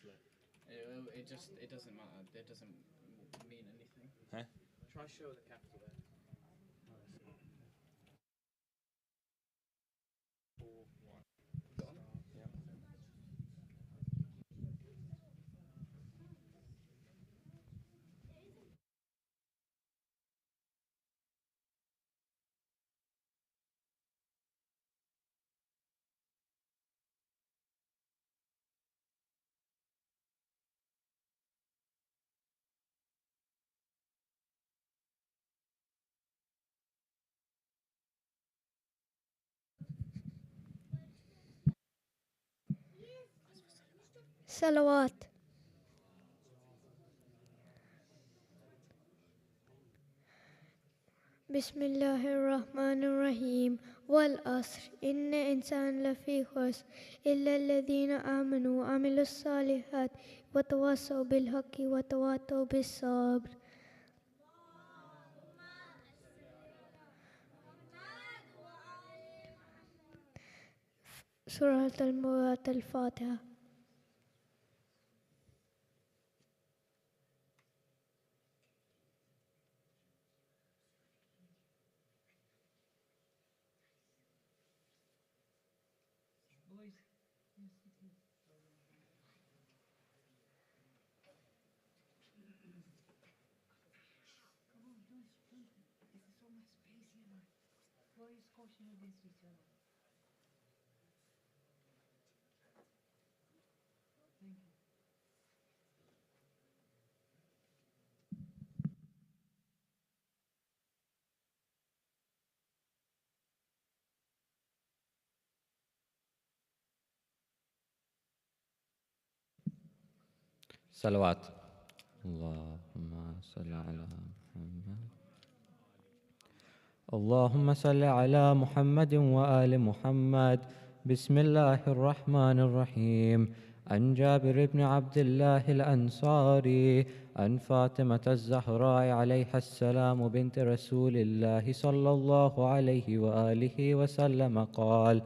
It doesn't matter. It doesn't mean anything. Huh? Try show the capital there. صلوات. بسم الله الرحمن الرحيم والعصر إن الإنسان لفي خسر إلا الذين آمنوا وعملوا الصالحات وتواصوا بالحق وتواصوا بالصبر. سورة المراد الفاتحة. صلوات. اللهم صل على محمد. اللهم صل على محمد وآل محمد. بسم الله الرحمن الرحيم. عن جابر بن عبد الله الأنصاري عن فاطمة الزهراء عليها السلام بنت رسول الله صلى الله عليه وآله وسلم قال: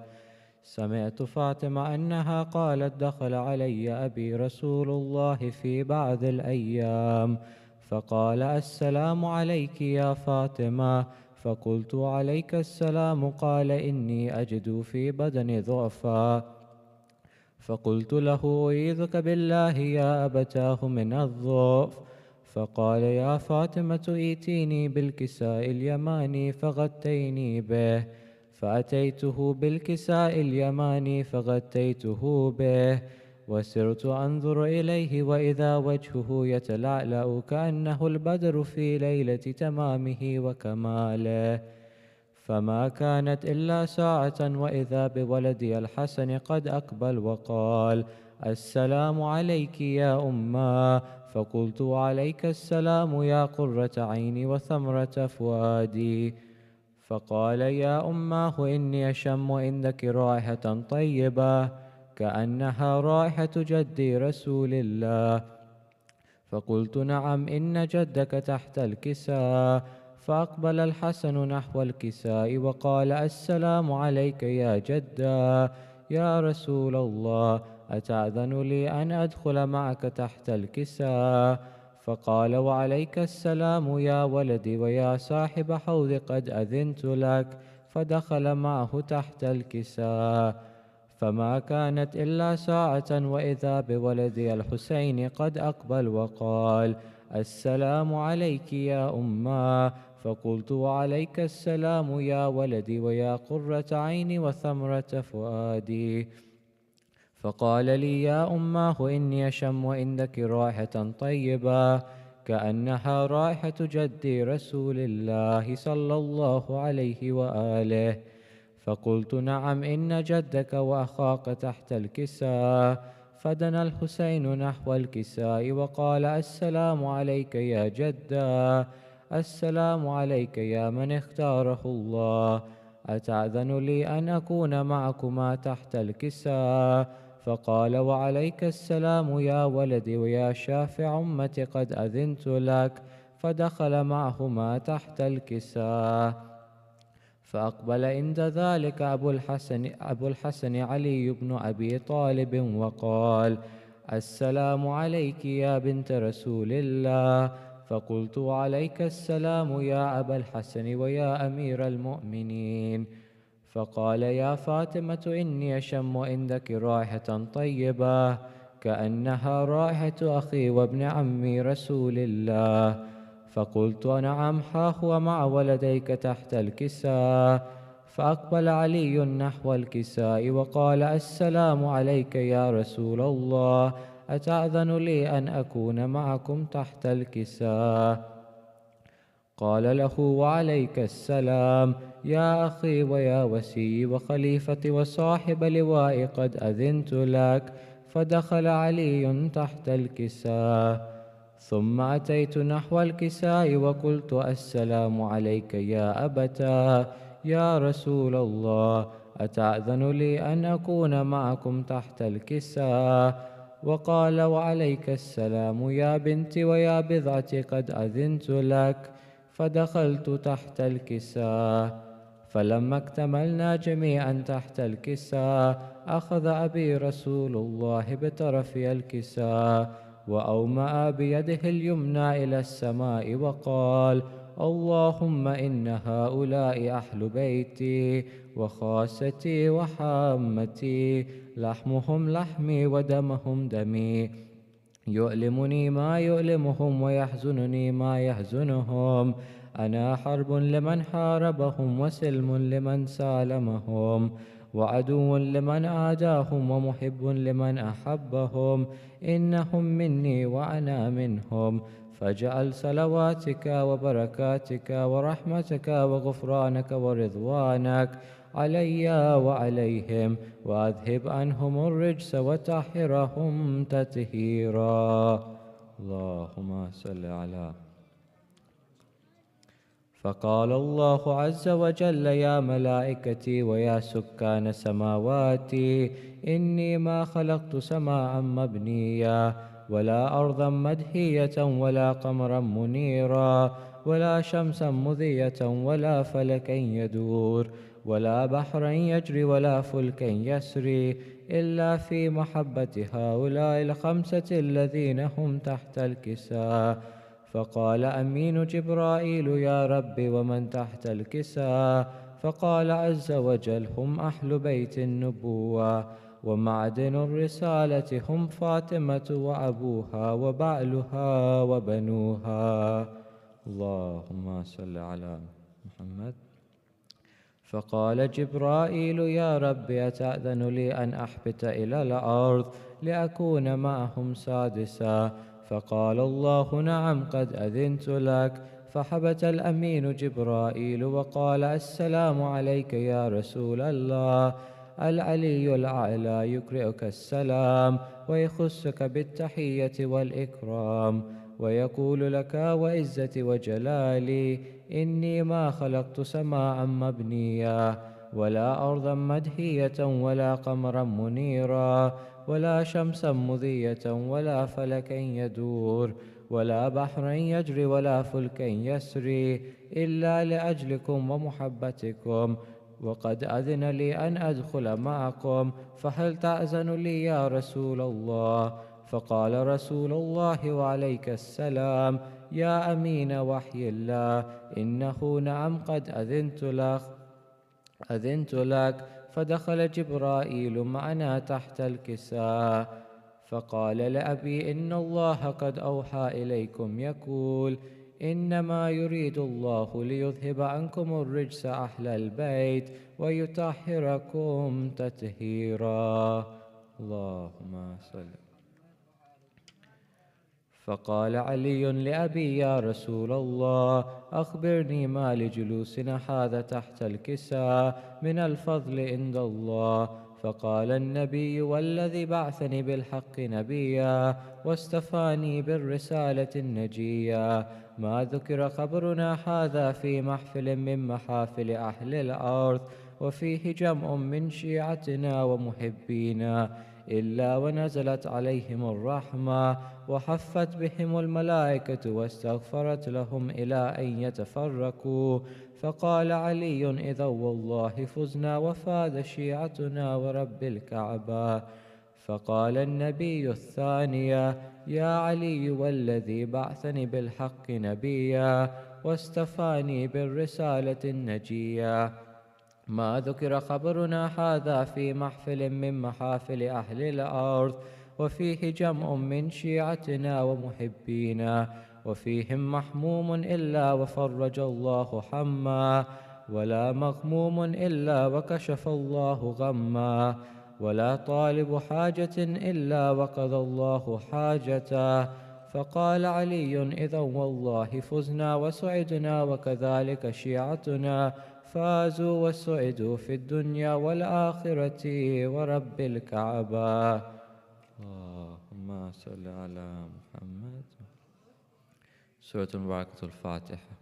سمعت فاطمة أنها قالت: دخل علي أبي رسول الله في بعض الأيام فقال: السلام عليك يا فاطمة. فقلت: عليك السلام. قال: إني أجد في بدني ضعفا. فقلت له: أعيذك بالله يا أبتاه من الضعف. فقال: يا فاطمة ائتيني بالكساء اليماني فغطيني به. فأتيته بالكساء اليماني فغطيته به، وسرت أنظر إليه وإذا وجهه يتلألأ كأنه البدر في ليلة تمامه وكماله. فما كانت إلا ساعة وإذا بولدي الحسن قد أقبل وقال: السلام عليك يا أماه. فقلت: عليك السلام يا قرة عيني وثمرة فؤادي. فقال: يا أماه إني أشم عندك رائحة طيبة كأنها رائحة جدي رسول الله. فقلت: نعم، إن جدك تحت الكساء. فأقبل الحسن نحو الكساء وقال: السلام عليك يا جدا. يا رسول الله، أتأذن لي أن أدخل معك تحت الكساء؟ فقال: وعليك السلام يا ولدي، ويا صاحب حوض قد أذنت لك. فدخل معه تحت الكساء. فما كانت إلا ساعة وإذا بولدي الحسين قد أقبل وقال: السلام عليك يا أماه. فقلت: وعليك السلام يا ولدي، ويا قرة عيني وثمرة فؤادي. فقال لي: يا أماه إني أشم عندك رائحة طيبة كأنها رائحة جدي رسول الله صلى الله عليه وآله. فقلت: نعم، إن جدك وأخاك تحت الكساء. فدنا الحسين نحو الكساء وقال: السلام عليك يا جدا. السلام عليك يا من اختاره الله. أتأذن لي أن أكون معكما تحت الكساء؟ فقال: وعليك السلام يا ولدي، ويا شافع أمتي قد أذنت لك. فدخل معهما تحت الكساء. فأقبل عند ذلك أبو الحسن علي بن أبي طالب وقال: السلام عليك يا بنت رسول الله. فقلت وعليك السلام يا أبا الحسن ويا أمير المؤمنين. فقال يا فاطمة إني أشم عندك رائحة طيبة كأنها رائحة أخي وابن عمي رسول الله. فقلت نعم، ها هو مع ولديك تحت الكساء. فأقبل علي نحو الكساء وقال السلام عليك يا رسول الله، أتأذن لي أن أكون معكم تحت الكساء؟ قال له وعليك السلام يا أخي ويا وسي وخليفتي وصاحب لواء، قد أذنت لك. فدخل علي تحت الكساء. ثم أتيت نحو الكساء وقلت السلام عليك يا أبتاه يا رسول الله، أتأذن لي أن أكون معكم تحت الكساء؟ وقال وعليك السلام يا بنتي ويا بضعتي، قد أذنت لك. فدخلت تحت الكساء. فلما اكتملنا جميعا تحت الكساء أخذ أبي رسول الله بطرفي الكساء وأومأ بيده اليمنى إلى السماء وقال اللهم إن هؤلاء أهل بيتي وخاستي وحامتي، لحمهم لحمي ودمهم دمي، يؤلمني ما يؤلمهم ويحزنني ما يحزنهم. أنا حرب لمن حاربهم وسلم لمن سالمهم، وعدو لمن عاداهم ومحب لمن أحبهم. إنهم مني وأنا منهم، فاجعل صلواتك وبركاتك ورحمتك وغفرانك ورضوانك علي وعليهم، وأذهب عنهم الرجس وطهرهم تطهيرا. اللهم صل على. فقال الله عز وجل يا ملائكتي ويا سكان سماواتي، إني ما خلقت سماء مبنيا ولا أرضا مدهية ولا قمرا منيرا ولا شمسا مذية ولا فلكا يدور ولا بحرا يجري ولا فلكا يسري إلا في محبة هؤلاء الخمسة الذين هم تحت الكساء. فقال أمين جبرائيل يا رب ومن تحت الكساء؟ فقال عز وجل هم أهل بيت النبوة ومعدن الرسالة، هم فاطمة وأبوها وبعلها وبنوها. اللهم صل على محمد. فقال جبرائيل يا رب أتأذن لي أن أحبط إلى الأرض لأكون معهم سادسا؟ فقال الله نعم قد أذنت لك. فحبت الأمين جبرائيل وقال السلام عليك يا رسول الله. العلي الأعلى يقرئك السلام ويخصك بالتحية والإكرام ويقول لك وعزتي وجلالي إني ما خلقت سماء مبنيا ولا أرضا مدهية ولا قمرا منيرا ولا شمسا مذية ولا فلكا يدور ولا بحرا يجري ولا فلكا يسري إلا لأجلكم ومحبتكم، وقد أذن لي أن أدخل معكم، فهل تأذن لي يا رسول الله؟ فقال رسول الله وعليك السلام يا أمين وحي الله إنه نعم قد أذنت لك. فدخل جبرائيل معنا تحت الكساء. فقال لأبي إن الله قد أوحى إليكم يقول إنما يريد الله ليذهب عنكم الرجس أهل البيت ويطهركم تطهيرا. اللهم صل. فقال علي لأبي يا رسول الله أخبرني ما لجلوسنا هذا تحت الكساء من الفضل عند الله. فقال النبي والذي بعثني بالحق نبيا واستفاني بالرسالة النجية ما ذكر خبرنا هذا في محفل من محافل أهل الأرض وفيه جمع من شيعتنا ومحبينا إلا ونزلت عليهم الرحمة وحفت بهم الملائكة واستغفرت لهم إلى أن يتفرقوا. فقال علي إذا والله فزنا وفاد شيعتنا ورب الكعبة. فقال النبي الثانية: يا علي والذي بعثني بالحق نبيا واستفاني بالرسالة النجية، ما ذكر خبرنا هذا في محفل من محافل أهل الأرض، وفيه جمع من شيعتنا ومحبينا، وفيهم محموم إلا وفرج الله حما، ولا مغموم إلا وكشف الله غما، ولا طالب حاجة إلا وقضى الله حاجته. فقال علي: إذا والله فزنا وسعدنا، وكذلك شيعتنا فازوا وسعدوا في الدنيا والآخرة ورب الكعبة. اللهم صل على محمد. سورة المباركة الفاتحة.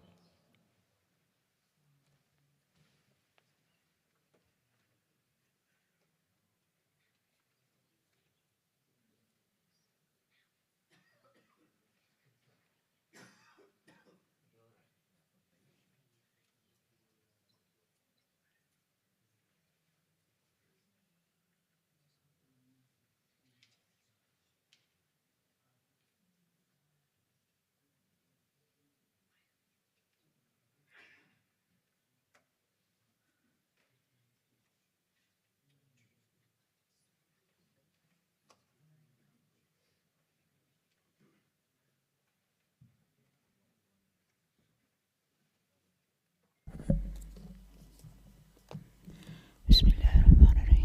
بسم الله الرحمن الرحيم.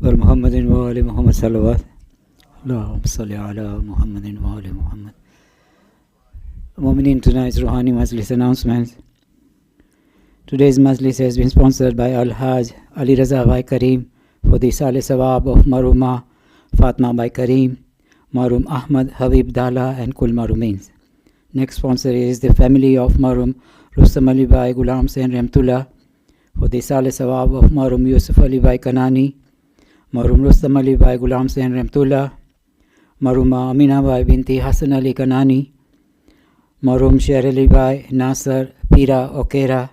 ومحمد وآل محمد صلوات. اللهم صل على محمد وآل Muhammad. Mu'mineen, tonight's Rouhani Majlis announcements. Today's Majlis has been sponsored by Al-Haj Ali Raza Bhai Kareem for the Saleh Sawab of Maruma Fatma Bhai Kareem, Marum Ahmad Habib Dala and Kul Marumins. Next sponsor is the family of Marum Rustam Ali Bhai Ghulam Sen Ramtullah for the Saleh Sawab of Marum Yusuf Ali Bhai Kanani, Marum Rustam Ali Bhai Ghulam Sen Ramtullah, Maruma Amina Bhai Binti Hassan Ali Kanani, Marum Sher Ali Bhai Nasser Pira Okera,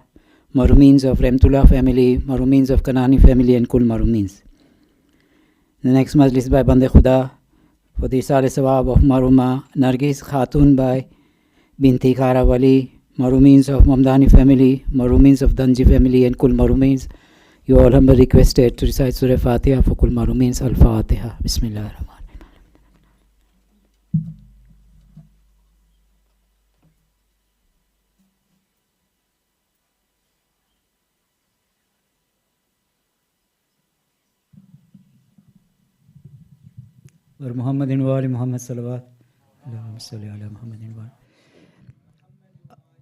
Marumins of Ramtullah family, Marumins of Kanani family and Kul Marumins. The next Majlis by Bande Khuda for the Saleh Sawab of Maruma Nargis Khatun Bhai Binti Khara Wali, Marumins of Mamdani family, Marumins of Danji family and Kul Marumins. You all humbly requested to recite Surah Fatiha for Kul Marumins. Al-Fatiha. Bismillah ar-Rahman. Wa Muhammadin wa ali Muhammad salawat. Allahumma salli ala Muhammadin wa ali.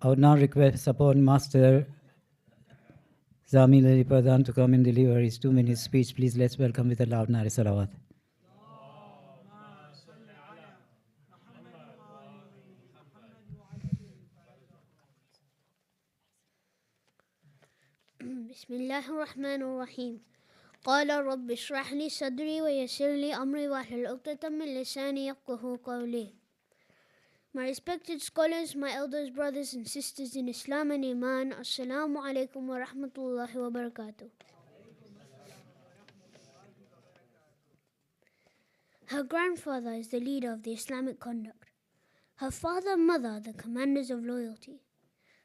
I would now request upon Master Zamil Ali Pradhan to come and deliver his 2-minute speech. Please let's welcome with a loud Nare Salawat. بسم الله الرحمن الرحيم. قال رب اشرح لي صدري ويسر لي أمري واحلل عقدة من لساني يفقهوا قولي. My respected scholars, my elders, brothers and sisters in Islam and Iman, Assalamu alaikum wa rahmatullahi wa barakatuh. Her grandfather is the leader of the Islamic conduct. Her father and mother are the commanders of loyalty.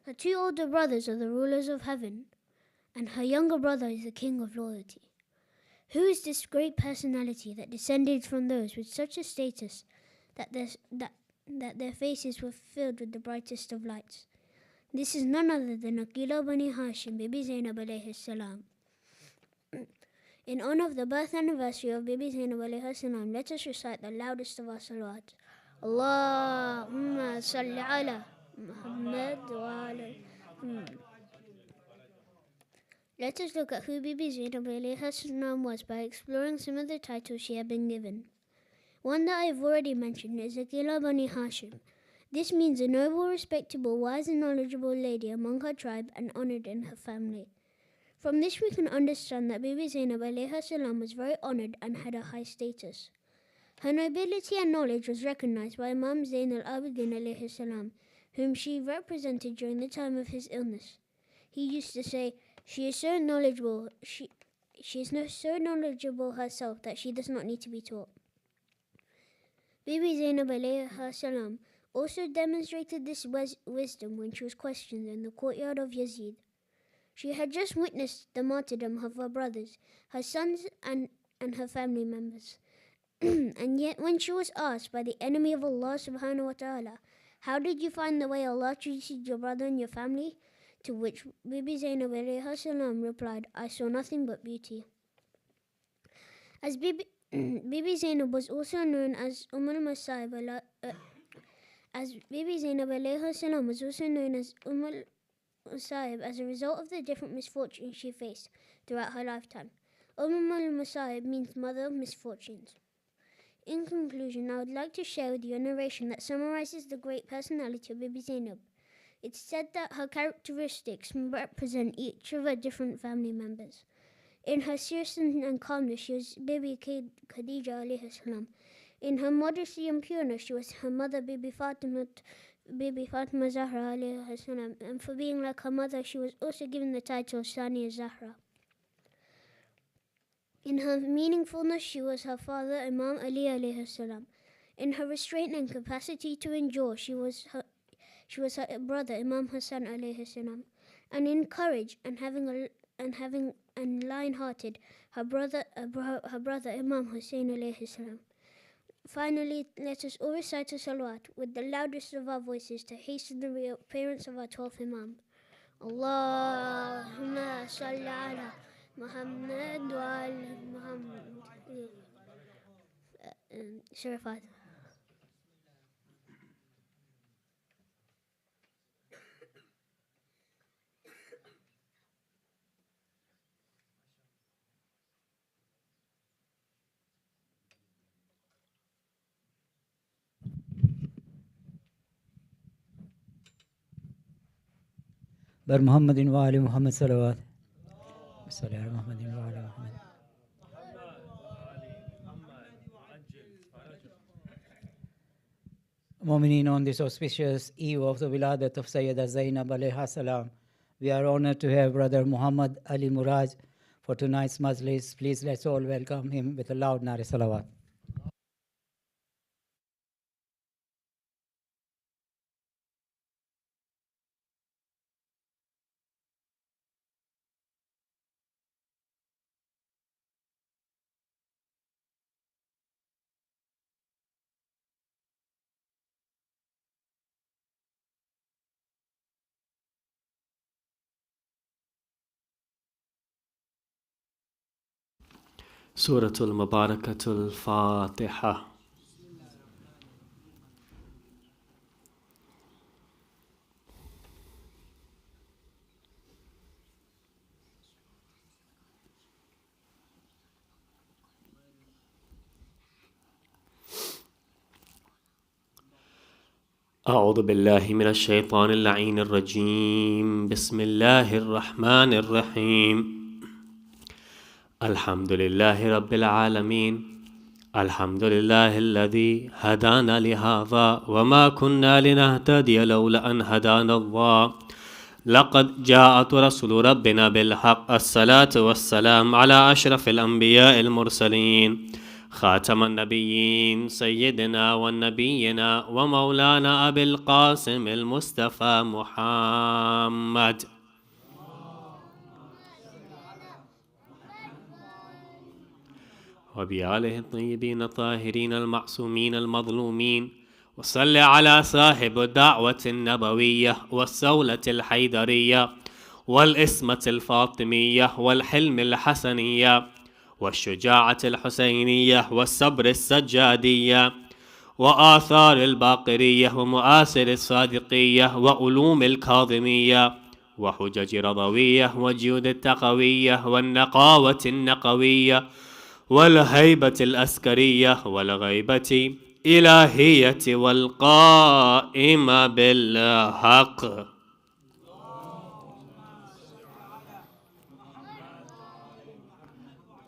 Her 2 older brothers are the rulers of heaven, and her younger brother is the king of loyalty. Who is this great personality that descended from those with such a status that their faces were filled with the brightest of lights? This is none other than Aqila Bani Hashim, Bibi Zainab alayhi salam. In honor of the birth anniversary of Bibi Zainab alayhi salam, let us recite the loudest of our salawat. Allahumma salli ala Muhammad wa ala Muhammad. Let us look at who Bibi Zainab alayhi salam was by exploring some of the titles she had been given. One that I have already mentioned is Aqila Bani Hashim. This means a noble, respectable, wise and knowledgeable lady among her tribe and honored in her family. From this we can understand that Bibi Zainab alayhi salam was very honored and had a high status. Her nobility and knowledge was recognized by Imam Zain al-Abidin alayhi salam, whom she represented during the time of his illness. He used to say, "She is so knowledgeable, she is so knowledgeable herself that she does not need to be taught. Bibi Zainab alayha salam also demonstrated this wisdom when she was questioned in the courtyard of Yazid. She had just witnessed the martyrdom of her brothers, her sons and her family members. And yet when she was asked by the enemy of Allah subhanahu wa ta'ala, how did you find the way Allah treated your brother and your family? To which Bibi Zainab alayha salam replied, I saw nothing but beauty. As Bibi Zainab was also known as Al-Masa'ib, as Bibi Zainab alayha salam was also known as Al-Masa'ib as a result of the different misfortunes she faced throughout her lifetime. Al-Masa'ib means mother of misfortunes. In conclusion, I would like to share with you a narration that summarizes the great personality of Bibi Zainab. It's said that her characteristics represent each of her different family members. In her seriousness and calmness, she was Bibi Khadija alayhi salam. In her modesty and pureness, she was her mother Bibi Fatima Zahra alayhi salam. And for being like her mother, she was also given the title Saniya Zahra. In her meaningfulness, she was her father Imam Ali alayhi salam. In her restraint and capacity to endure, she was her brother Imam Hassan alayhi salam. And in courage and lion-hearted, her brother Imam Husaini alayhi salam. Finally, let us all recite a salawat with the loudest of our voices to hasten the reappearance of our 12th Imam. Allahumma salli ala Muhammad wa ala Muhammad. Surah Fatiha. بر محمد وآل محمد صلوات صلى على محمد وآل محمد. Mu'mineen, on this auspicious eve of the Wiladat of Sayyida Zainab alayha salam, we are honored to have Brother Mohammed Ali Muraj for tonight's majlis. Please let's all welcome him with a loud Nare Salawat. سورة المباركة الفاتحة. أعوذ بالله من الشيطان اللعين الرجيم. بسم الله الرحمن الرحيم. الحمد لله رب العالمين. الحمد لله الذي هدانا لهذا وما كنا لنهتدي لولا أن هدانا الله. لقد جاءت رسل ربنا بالحق. الصلاة والسلام على أشرف الأنبياء المرسلين خاتم النبيين سيدنا ونبينا ومولانا أبي القاسم المصطفى محمد وبآله الطيبين الطاهرين المعصومين المظلومين. وصل على صاحب الدعوة النبوية والسولة الحيدرية والإسمة الفاطمية والحلم الحسنية والشجاعة الحسينية والصبر السجادية وآثار الباقرية ومآثر الصادقية وعلوم الكاظمية وحجج رضوية وجود التقوية والنقاوة النقوية والهيبة الأسكرية والغيبة إلهية والقائمة بالحق.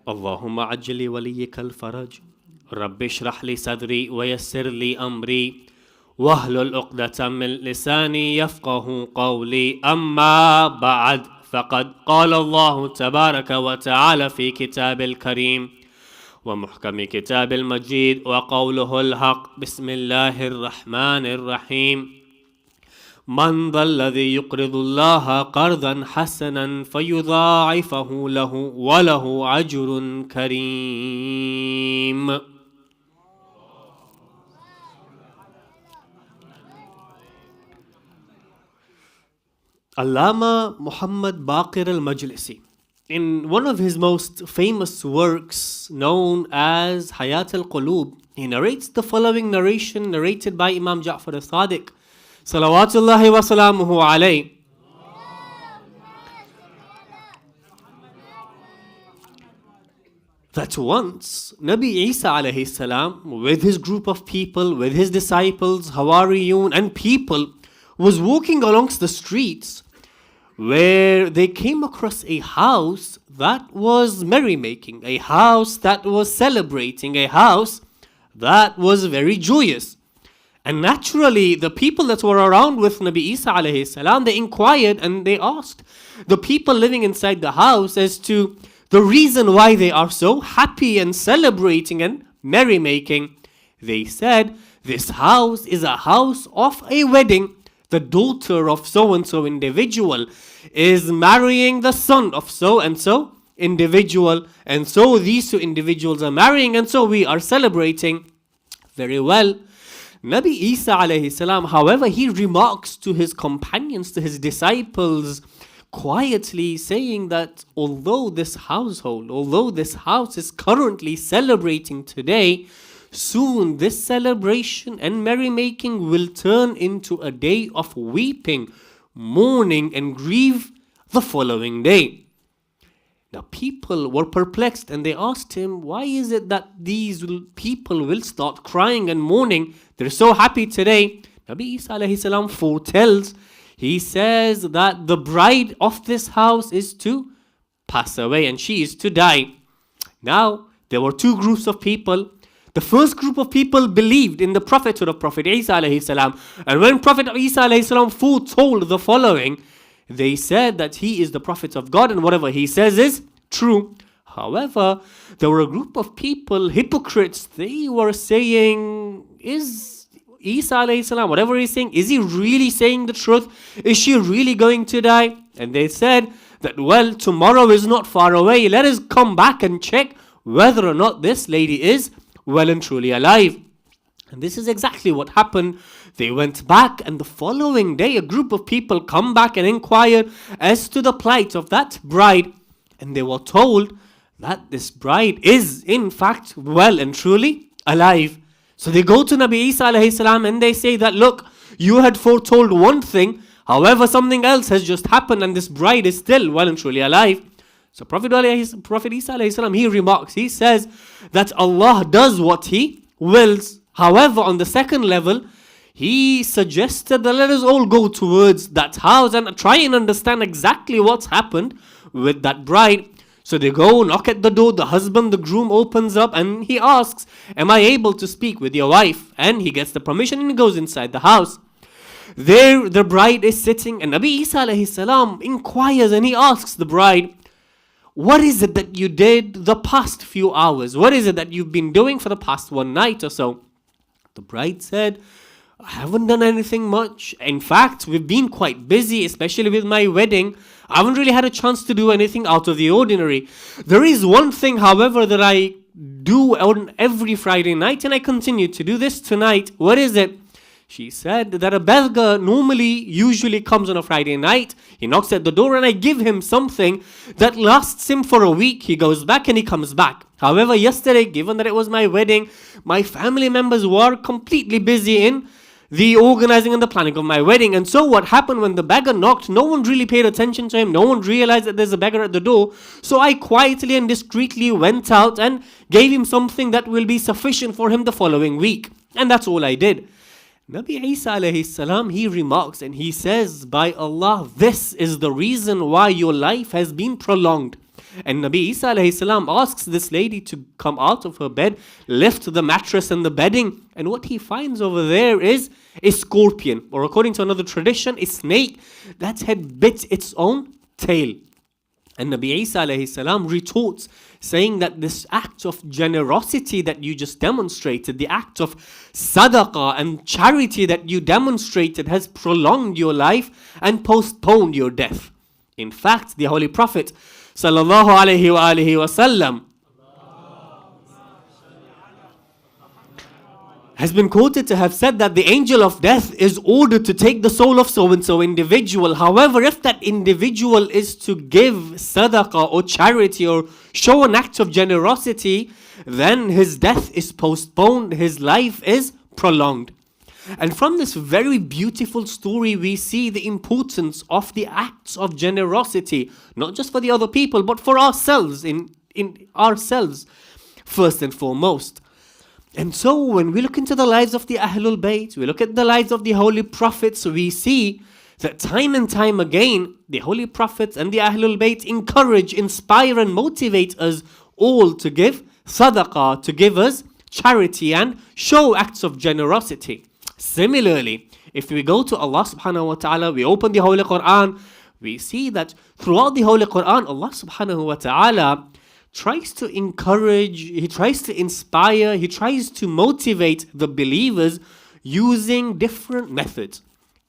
اللهم عجل لي وليك الفرج. رب اشرح لي صدري ويسر لي أمري واحلل عقدة من لساني يفقه قولي. أما بعد فقد قال الله تبارك وتعالى في كتاب الكريم ومحكم كتاب المجيد وقوله الحق بسم الله الرحمن الرحيم من ذا الذي يقرض الله قرضا حسنا فيضاعفه له وله أجر كريم. Allama Muhammad Baqir al-Majlisi, in one of his most famous works known as Hayat al-Qulub, he narrates the following narration narrated by Imam Ja'far al-Sadiq salawatullahi wa salamuhu alayh. That once Nabi Isa alayhi salam, with his group of people, with his disciples, Hawariyun and people, was walking amongst the streets where they came across a house that was merrymaking, a house that was celebrating, a house that was very joyous. And naturally, the people that were around with Nabi Isa alayhi salam, they inquired and they asked the people living inside the house as to the reason why they are so happy and celebrating and merrymaking. They said, this house is a house of a wedding. The daughter of so-and-so individual is marrying the son of so-and-so individual. And so these two individuals are marrying, and so we are celebrating. Very well. Nabi Isa alayhi salam, however, he remarks to his companions, to his disciples, quietly saying that although this household, although this house is currently celebrating today, soon this celebration and merrymaking will turn into a day of weeping, mourning and grief the following day. Now people were perplexed and they asked him, why is it that these people will start crying and mourning? They're so happy today. Nabi Isa alayhi salam foretells, he says that the bride of this house is to pass away and she is to die. Now there were two groups of people. The first group of people believed in the prophethood of Prophet Isa alayhi salam. And when Prophet Isa alayhi salam foretold the following, they said that he is the prophet of God and whatever he says is true. However, there were a group of people, hypocrites, they were saying, is Isa alayhi salam, whatever he's saying, is he really saying the truth? Is she really going to die? And they said that, well, tomorrow is not far away. Let us come back and check whether or not this lady is well and truly alive. And this is exactly what happened. They went back, and the following day a group of people come back and inquire as to the plight of that bride. And they were told that this bride is in fact well and truly alive. So they go to Nabi Isa alayhi salam and they say that, look, you had foretold one thing, however something else has just happened and this bride is still well and truly alive. So Prophet Isa alayhi salam, he remarks, he says that Allah does what he wills. However, on the second level, he suggested that let us all go towards that house and try and understand exactly what's happened with that bride. So they go, knock at the door, the husband, the groom opens up and he asks, am I able to speak with your wife? And he gets the permission and he goes inside the house. There the bride is sitting and Nabi Isa alayhi salam inquires and he asks the bride, what is it that you did the past few hours? What is it that you've been doing for the past one night or so? The bride said, I haven't done anything much. In fact, we've been quite busy, especially with my wedding. I haven't really had a chance to do anything out of the ordinary. There is one thing, however, that I do on every Friday night, and I continue to do this tonight. What is it? She said that a beggar usually comes on a Friday night. He knocks at the door and I give him something that lasts him for a week. He goes back and he comes back. However, yesterday, given that it was my wedding, my family members were completely busy in the organizing and the planning of my wedding. And so what happened when the beggar knocked, no one really paid attention to him. No one realized that there's a beggar at the door. So I quietly and discreetly went out and gave him something that will be sufficient for him the following week. And that's all I did. Nabi Isa alayhi salam, he remarks and he says, by Allah, this is the reason why your life has been prolonged. And Nabi Isa alayhi salam asks this lady to come out of her bed, lift the mattress and the bedding, and what he finds over there is a scorpion, or according to another tradition, a snake that had bit its own tale. And Nabi Isa alayhi salam retorts, saying that this act of generosity that you just demonstrated, the act of sadaqah and charity that you demonstrated, has prolonged your life and postponed your death. In fact, the Holy Prophet sallallahu alaihi wasallam has been quoted to have said that the angel of death is ordered to take the soul of so-and-so individual. However, if that individual is to give sadaqah or charity or show an act of generosity, then his death is postponed, his life is prolonged. And from this very beautiful story, we see the importance of the acts of generosity, not just for the other people, but for ourselves, in ourselves, first and foremost. And so when we look into the lives of the Ahlul Bayt, we look at the lives of the Holy Prophets, we see that time and time again, the Holy Prophets and the Ahlul Bayt encourage, inspire and motivate us all to give sadaqah, to give us charity and show acts of generosity. Similarly, if we go to Allah subhanahu wa ta'ala, we open the Holy Quran, we see that throughout the Holy Quran, Allah subhanahu wa ta'ala tries to encourage, He tries to inspire, He tries to motivate the believers using different methods.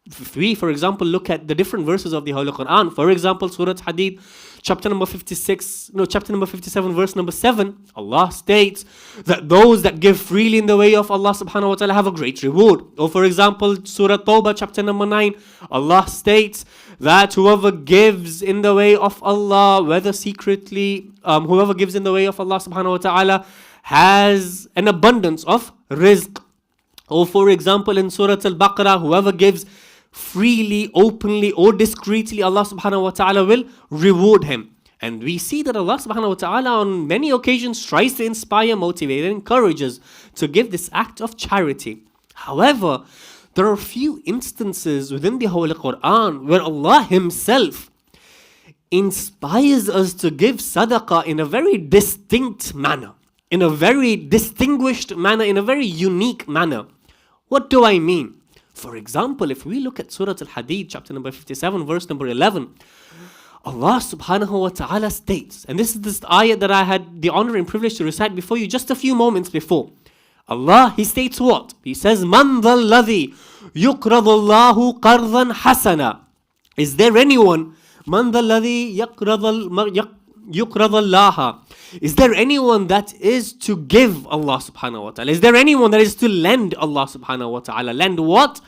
If we, for example, look at the different verses of the Holy Quran, for example, Surah Hadid, chapter number 57, verse number 7, Allah states that those that give freely in the way of Allah subhanahu wa ta'ala have a great reward. Or for example, Surah Tawbah, chapter number 9, Allah states that whoever gives in the way of Allah, whether secretly, whoever gives in the way of Allah subhanahu wa ta'ala has an abundance of rizq. Or for example, in Surah Al-Baqarah, whoever gives freely, openly or discreetly, Allah subhanahu wa ta'ala will reward him. And we see that Allah subhanahu wa ta'ala on many occasions tries to inspire, motivate and encourage us to give this act of charity. However, there are a few instances within the Holy Quran where Allah Himself inspires us to give sadaqah in a very distinct manner, in a very distinguished manner, in a very unique manner. What do I mean? For example, if we look at Surah Al-Hadid, chapter number 57, verse number 11, Allah subhanahu wa ta'ala states, and this is this ayat that I had the honor and privilege to recite before you just a few moments before. Allah, He states what? He says, Man dhal ladhi yuqradallahu qardan hasana. Is there anyone, Man dhal ladhi yuqradallaha? Is there anyone that is to give Allah subhanahu wa ta'ala? Is there anyone that is to lend Allah subhanahu wa ta'ala? Lend what?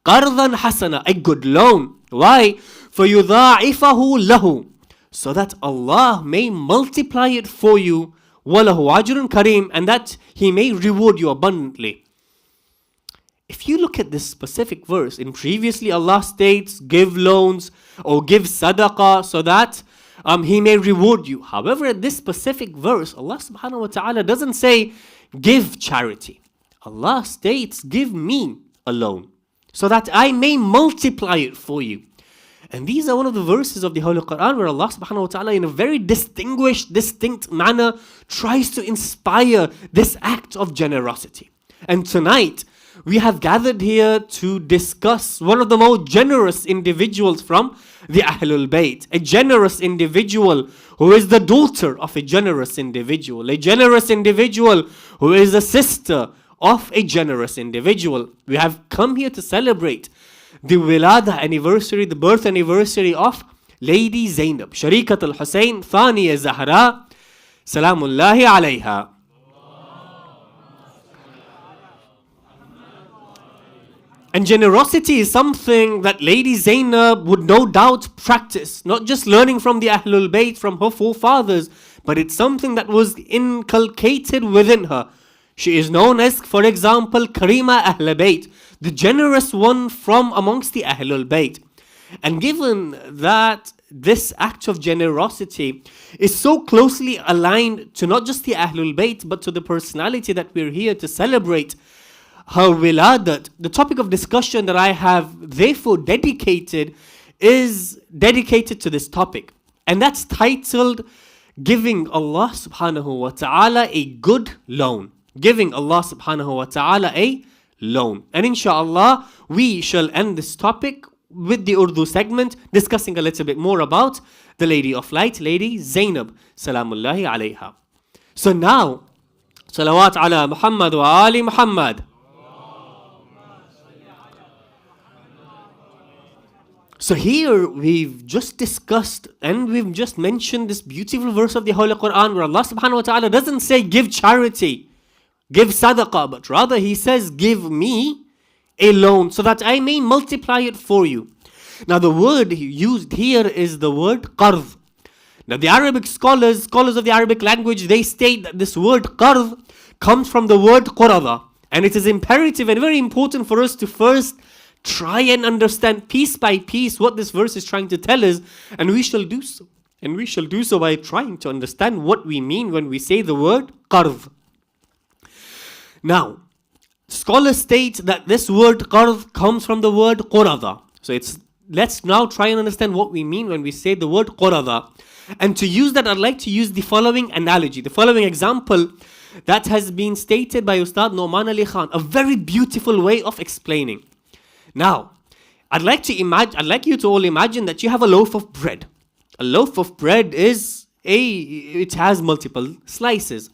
Qardan hasana, a good loan. Why? فَيُضَاعِفَهُ lahu, so that Allah may multiply it for you. وَلَهُ عَجْرٌ kareem, and that He may reward you abundantly. If you look at this specific verse, in previously Allah states, give loans or give sadaqah so that He may reward you. However, in this specific verse, Allah subhanahu wa ta'ala doesn't say, give charity. Allah states, give me a loan, so that I may multiply it for you. And these are one of the verses of the Holy Quran where Allah subhanahu wa ta'ala in a very distinguished, distinct manner tries to inspire this act of generosity. And tonight, we have gathered here to discuss one of the most generous individuals from the Ahlul Bayt. A generous individual who is the daughter of a generous individual. A generous individual who is a sister of a generous individual. We have come here to celebrate the Wiladat anniversary, the birth anniversary of Lady Zainab, Sharikat al-Husain, Thaniya Zahra, Salamullahi alayha. And generosity is something that Lady Zainab would no doubt practice, not just learning from the Ahlul Bayt, from her forefathers, but it's something that was inculcated within her. She is known as, for example, Karima Ahlul Bayt, the generous one from amongst the Ahlul Bayt. And given that this act of generosity is so closely aligned to not just the Ahlul Bayt, but to the personality that we're here to celebrate, her Wiladat, the topic of discussion that I have therefore dedicated is dedicated to this topic. And that's titled, Giving Allah subhanahu wa ta'ala a good loan. Giving Allah subhanahu wa ta'ala a loan. And inshallah, we shall end this topic with the Urdu segment, discussing a little bit more about the Lady of Light, Lady Zainab, Salamullahi alayha. So now, Salawat ala Muhammad wa Ali Muhammad. So here we've just discussed and we've just mentioned this beautiful verse of the Holy Quran where Allah subhanahu wa ta'ala doesn't say give charity, give sadaqah, but rather He says give me a loan so that I may multiply it for you. Now the word used here is the word qarz. Now the Arabic scholars of the Arabic language, they state that this word qarz comes from the word qurada. And it is imperative and very important for us to first try and understand piece by piece what this verse is trying to tell us, and we shall do so. And we shall do so by trying to understand what we mean when we say the word qarz. Now, scholars state that this word qarz comes from the word qurada. So let's now try and understand what we mean when we say the word qurada. And to use that, I'd like to use the following analogy, the following example that has been stated by Ustad Noman Ali Khan, a very beautiful way of explaining. Now, I'd like you to all imagine that you have a loaf of bread. A loaf of bread it has multiple slices.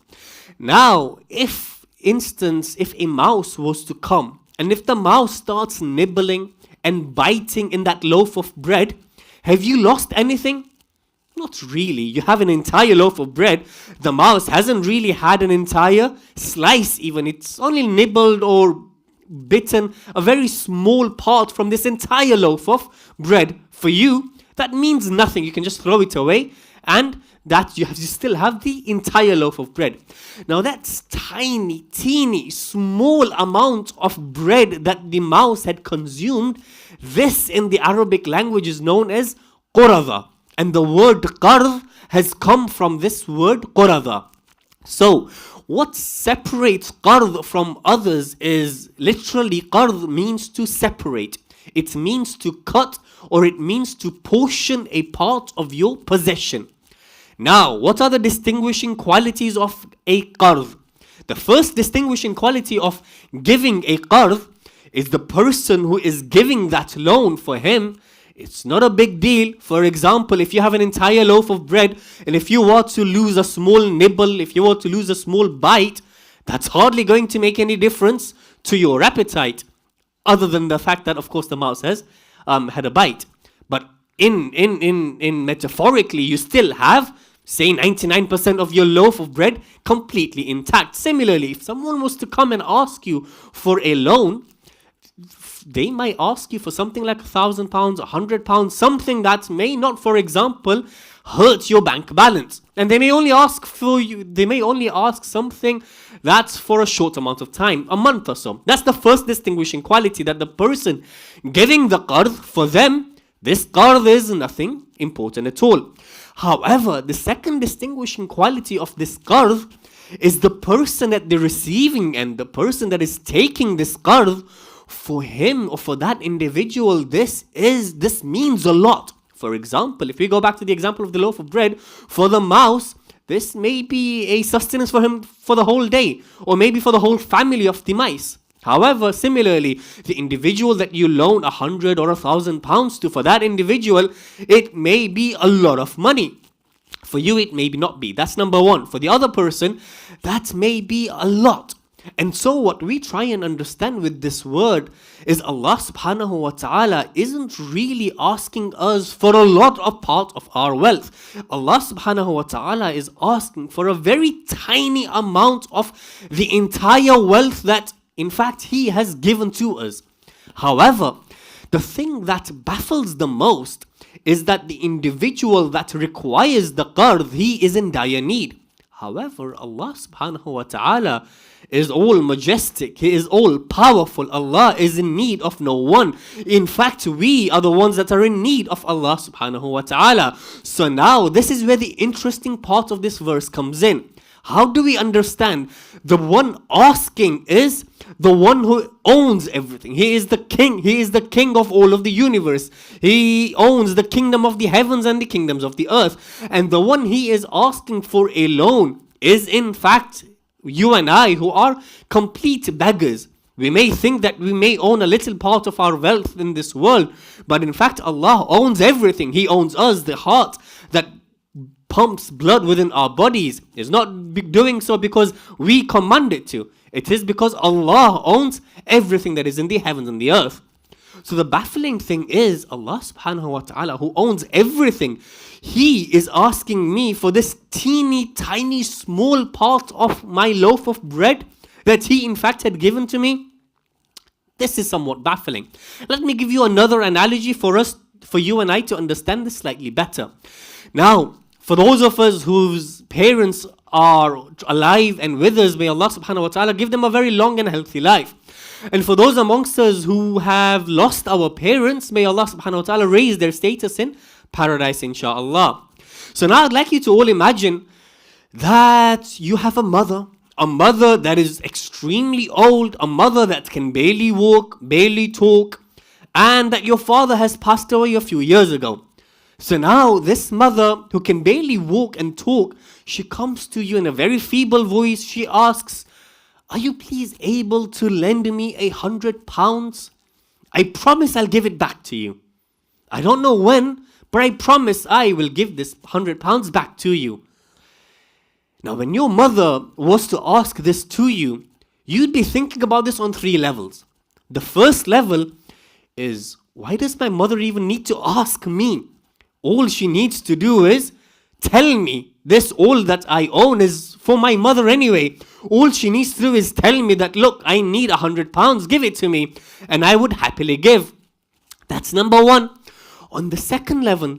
Now, if a mouse was to come, and if the mouse starts nibbling and biting in that loaf of bread, have you lost anything? Not really. You have an entire loaf of bread. The mouse hasn't really had an entire slice even. It's only nibbled or bitten a very small part from this entire loaf of bread. For you, that means nothing. You can just throw it away, and that you still have the entire loaf of bread. Now that's tiny, teeny, small amount of bread that the mouse had consumed. This in the Arabic language is known as qurada. And the word qarz has come from this word qurada. So, what separates qarz from others is literally qarz means to separate. It means to cut, or it means to portion a part of your possession. Now, what are the distinguishing qualities of a qarz? The first distinguishing quality of giving a qarz is the person who is giving that loan for him. It's not a big deal. For example, if you have an entire loaf of bread and if you were to lose a small nibble, if you were to lose a small bite, that's hardly going to make any difference to your appetite, other than the fact that, of course, the mouse has had a bite. But in metaphorically, you still have, say, 99% of your loaf of bread completely intact. Similarly, if someone was to come and ask you for a loan, they might ask you for something like £1,000, £100, something that may not, for example, hurt your bank balance. And they may only ask something that's for a short amount of time, a month or so. That's the first distinguishing quality, that the person giving the qarz, for them, this qarz is nothing important at all. However, the second distinguishing quality of this qarz is the person at the receiving end, the person that is taking this qarz. For him or for that individual, this means a lot. For example, if we go back to the example of the loaf of bread, for the mouse, this may be a sustenance for him for the whole day, or maybe for the whole family of the mice. However, similarly, the individual that you loan £100 or £1,000 to, for that individual, it may be a lot of money. For you, it may not be. That's number one. For the other person, that may be a lot. And so what we try and understand with this word is Allah subhanahu wa ta'ala isn't really asking us for a lot of part of our wealth. Allah subhanahu wa ta'ala is asking for a very tiny amount of the entire wealth that in fact He has given to us. However, the thing that baffles the most is that the individual that requires the qarz, he is in dire need. However, Allah subhanahu wa ta'ala is all majestic. He is all powerful. Allah is in need of no one. In fact, we are the ones that are in need of Allah subhanahu wa ta'ala. So now, this is where the interesting part of this verse comes in. How do we understand? The one asking is the one who owns everything. He is the king. He is the king of all of the universe. He owns the kingdom of the heavens and the kingdoms of the earth. And the one he is asking for a loan is in fact you and I, who are complete beggars. We may think that we may own a little part of our wealth in this world, but in fact Allah owns everything. He owns us. The heart that pumps blood within our bodies is not doing so because we command it to. It is because Allah owns everything that is in the heavens and the earth. So the baffling thing is, Allah subhanahu wa ta'ala, who owns everything, He is asking me for this teeny tiny small part of my loaf of bread that He in fact had given to me. This is somewhat baffling. Let me give you another analogy for you and I to understand this slightly better. Now, for those of us whose parents are alive and with us, may Allah subhanahu wa ta'ala give them a very long and healthy life. And for those amongst us who have lost our parents, may Allah subhanahu wa ta'ala raise their status in paradise, inshaAllah. So now I'd like you to all imagine that you have a mother that is extremely old, a mother that can barely walk, barely talk, and that your father has passed away a few years ago. So now this mother who can barely walk and talk, she comes to you in a very feeble voice. She asks, "Are you please able to lend me £100? I promise I'll give it back to you. I don't know when, but I promise I will give this £100 back to you." Now, when your mother was to ask this to you, you'd be thinking about this on 3 levels. The first level is, why does my mother even need to ask me? All she needs to do is tell me this. All that I own is for my mother anyway. All she needs to do is tell me that, look, I need £100, give it to me, and I would happily give. That's number one. On the second level,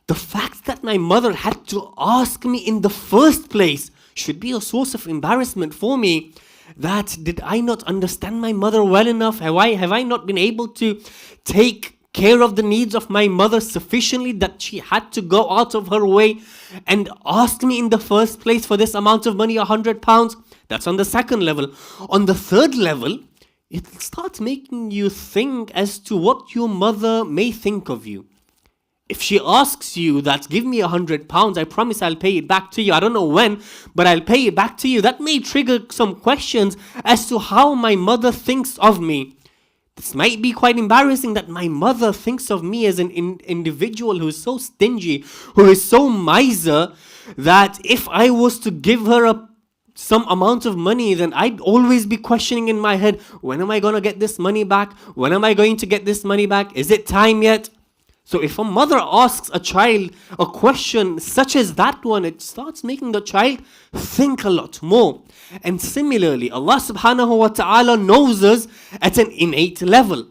the fact that my mother had to ask me in the first place should be a source of embarrassment for me. That did I not understand my mother well enough? Have I not been able to take care of the needs of my mother sufficiently that she had to go out of her way and ask me in the first place for this amount of money, £100? That's on the second level. On the third level, it starts making you think as to what your mother may think of you. If she asks you that, give me £100, I promise I'll pay it back to you. I don't know when, but I'll pay it back to you. That may trigger some questions as to how my mother thinks of me. This might be quite embarrassing that my mother thinks of me as an individual who is so stingy, who is so miser, that if I was to give her some amount of money, then I'd always be questioning in my head, when am I going to get this money back? When am I going to get this money back? Is it time yet? So if a mother asks a child a question such as that one, it starts making the child think a lot more. And similarly, Allah subhanahu wa ta'ala knows us at an innate level.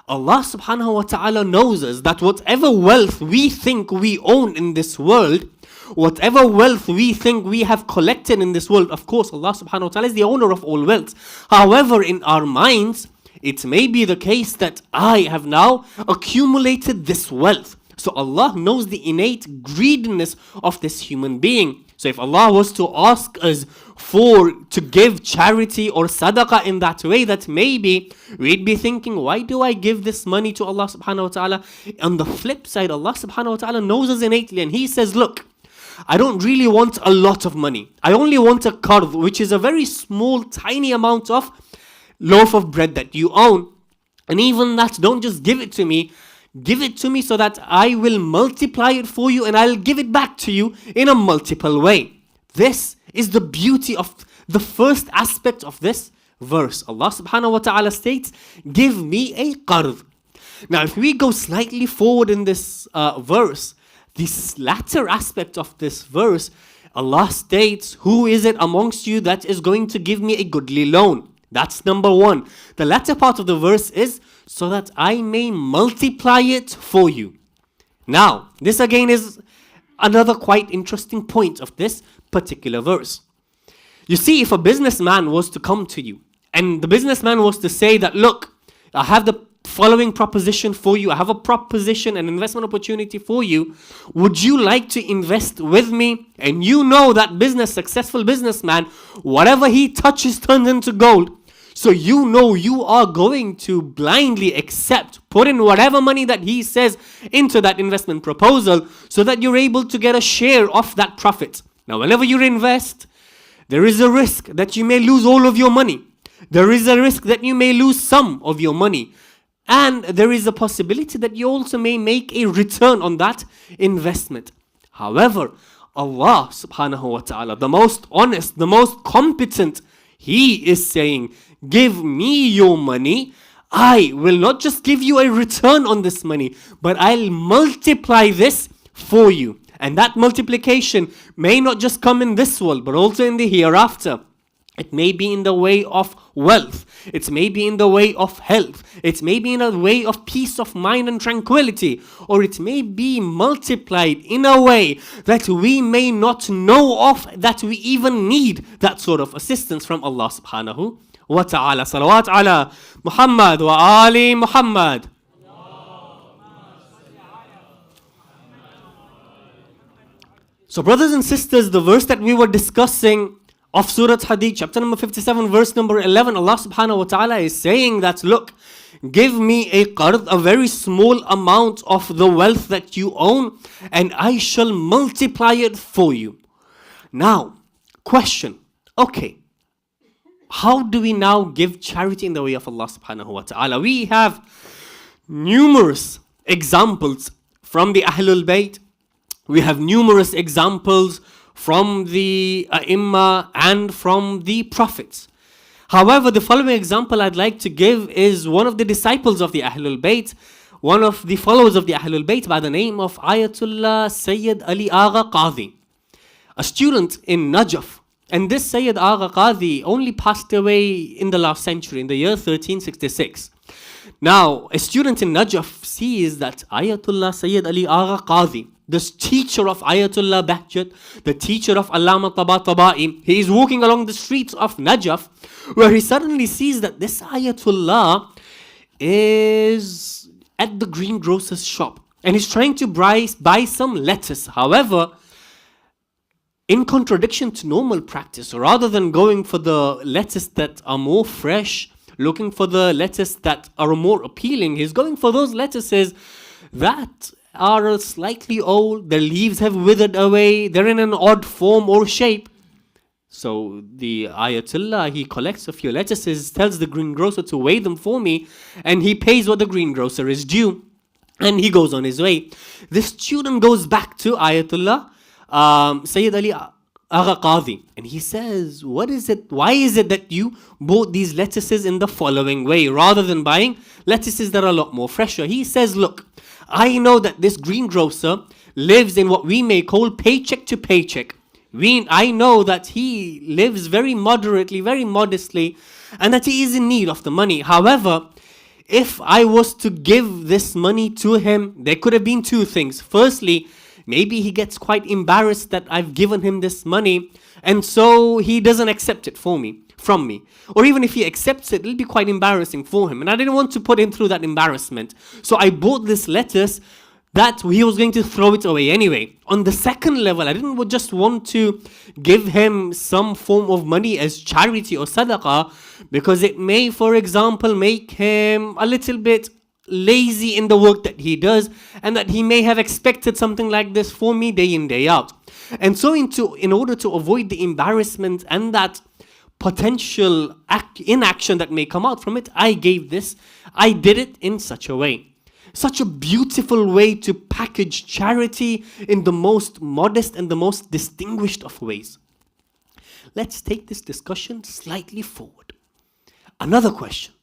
Allah subhanahu wa ta'ala knows us that whatever wealth we think we own in this world, whatever wealth we think we have collected in this world, of course Allah subhanahu wa ta'ala is the owner of all wealth. However, in our minds, it may be the case that I have now accumulated this wealth. So Allah knows the innate greediness of this human being. So if Allah was to ask us to give charity or sadaqah in that way, that maybe we'd be thinking, why do I give this money to Allah subhanahu wa ta'ala? On the flip side, Allah subhanahu wa ta'ala knows us innately, and He says, look, I don't really want a lot of money. I only want a qard, which is a very small, tiny amount of loaf of bread that you own. And even that, don't just give it to me. Give it to me so that I will multiply it for you and I'll give it back to you in a multiple way. This is the beauty of the first aspect of this verse. Allah subhanahu wa ta'ala states, give me a qard. Now if we go slightly forward in this verse, this latter aspect of this verse, Allah states, who is it amongst you that is going to give me a goodly loan? That's number one. The latter part of the verse is, so that I may multiply it for you. Now, this again is another quite interesting point of this particular verse. You see, if a businessman was to come to you, and the businessman was to say that, look, I have the following proposition for you. I have a proposition, an investment opportunity for you. Would you like to invest with me? And you know that successful businessman, whatever he touches turns into gold. So you know you are going to blindly accept, put in whatever money that he says into that investment proposal so that you're able to get a share of that profit. Now, whenever you invest, there is a risk that you may lose all of your money. There is a risk that you may lose some of your money. And there is a possibility that you also may make a return on that investment. However, Allah subhanahu wa ta'ala, the most honest, the most competent, He is saying, give me your money. I will not just give you a return on this money, but I'll multiply this for you. And that multiplication may not just come in this world, but also in the hereafter. It may be in the way of wealth. It may be in the way of health. It may be in a way of peace of mind and tranquility. Or it may be multiplied in a way that we may not know of, that we even need that sort of assistance from Allah subhanahu wa ta'ala. Salawat ala Muhammad wa ali Muhammad. So brothers and sisters, the verse that we were discussing of Surah Hadid, chapter number 57, verse number 11, Allah subhanahu wa ta'ala is saying that, look, give me a qard, a very small amount of the wealth that you own, and I shall multiply it for you. Now, question, okay, how do we now give charity in the way of Allah subhanahu wa ta'ala? We have numerous examples from the Ahlul Bayt. We have numerous examples from the Ai-Imma and from the Prophets. However, the following example I'd like to give is one of the disciples of the Ahlul Bayt, one of the followers of the Ahlul Bayt by the name of Ayatollah Sayyid Ali Agha Qadhi, a student in Najaf. And this Sayyid Agha Qadhi only passed away in the last century, in the year 1366. Now, a student in Najaf sees that Ayatollah Sayyid Ali Agha Qadhi, this teacher of Ayatollah Bahjat, the teacher of Allama Tabatabai, he is walking along the streets of Najaf, where he suddenly sees that this Ayatollah is at the greengrocer's shop, and he's trying to buy some lettuce. However, in contradiction to normal practice, rather than going for the lettuce that are more fresh, looking for the lettuce that are more appealing, he's going for those lettuces that are slightly old, their leaves have withered away, they're in an odd form or shape. So the Ayatollah, he collects a few lettuces, tells the greengrocer to weigh them for me, and he pays what the greengrocer is due, and he goes on his way. This student goes back to Ayatollah Sayyid Ali Agha Qadhi, and he says, what is it, why is it that you bought these lettuces in the following way, rather than buying lettuces that are a lot more fresher? He says, look, I know that this greengrocer lives in what we may call paycheck to paycheck. I know that he lives very moderately, very modestly, and that he is in need of the money. However, if I was to give this money to him, there could have been two things. Firstly, maybe he gets quite embarrassed that I've given him this money, and so he doesn't accept it from me. Or even if he accepts it, it'll be quite embarrassing for him. And I didn't want to put him through that embarrassment. So I bought this lettuce that he was going to throw it away anyway. On the second level, I didn't just want to give him some form of money as charity or sadaqah, because it may, for example, make him a little bit lazy in the work that he does, and that he may have expected something like this for me day in, day out. And so in order to avoid the embarrassment and that potential inaction that may come out from it, I did it in such a way. Such a beautiful way to package charity in the most modest and the most distinguished of ways. Let's take this discussion slightly forward. Another question.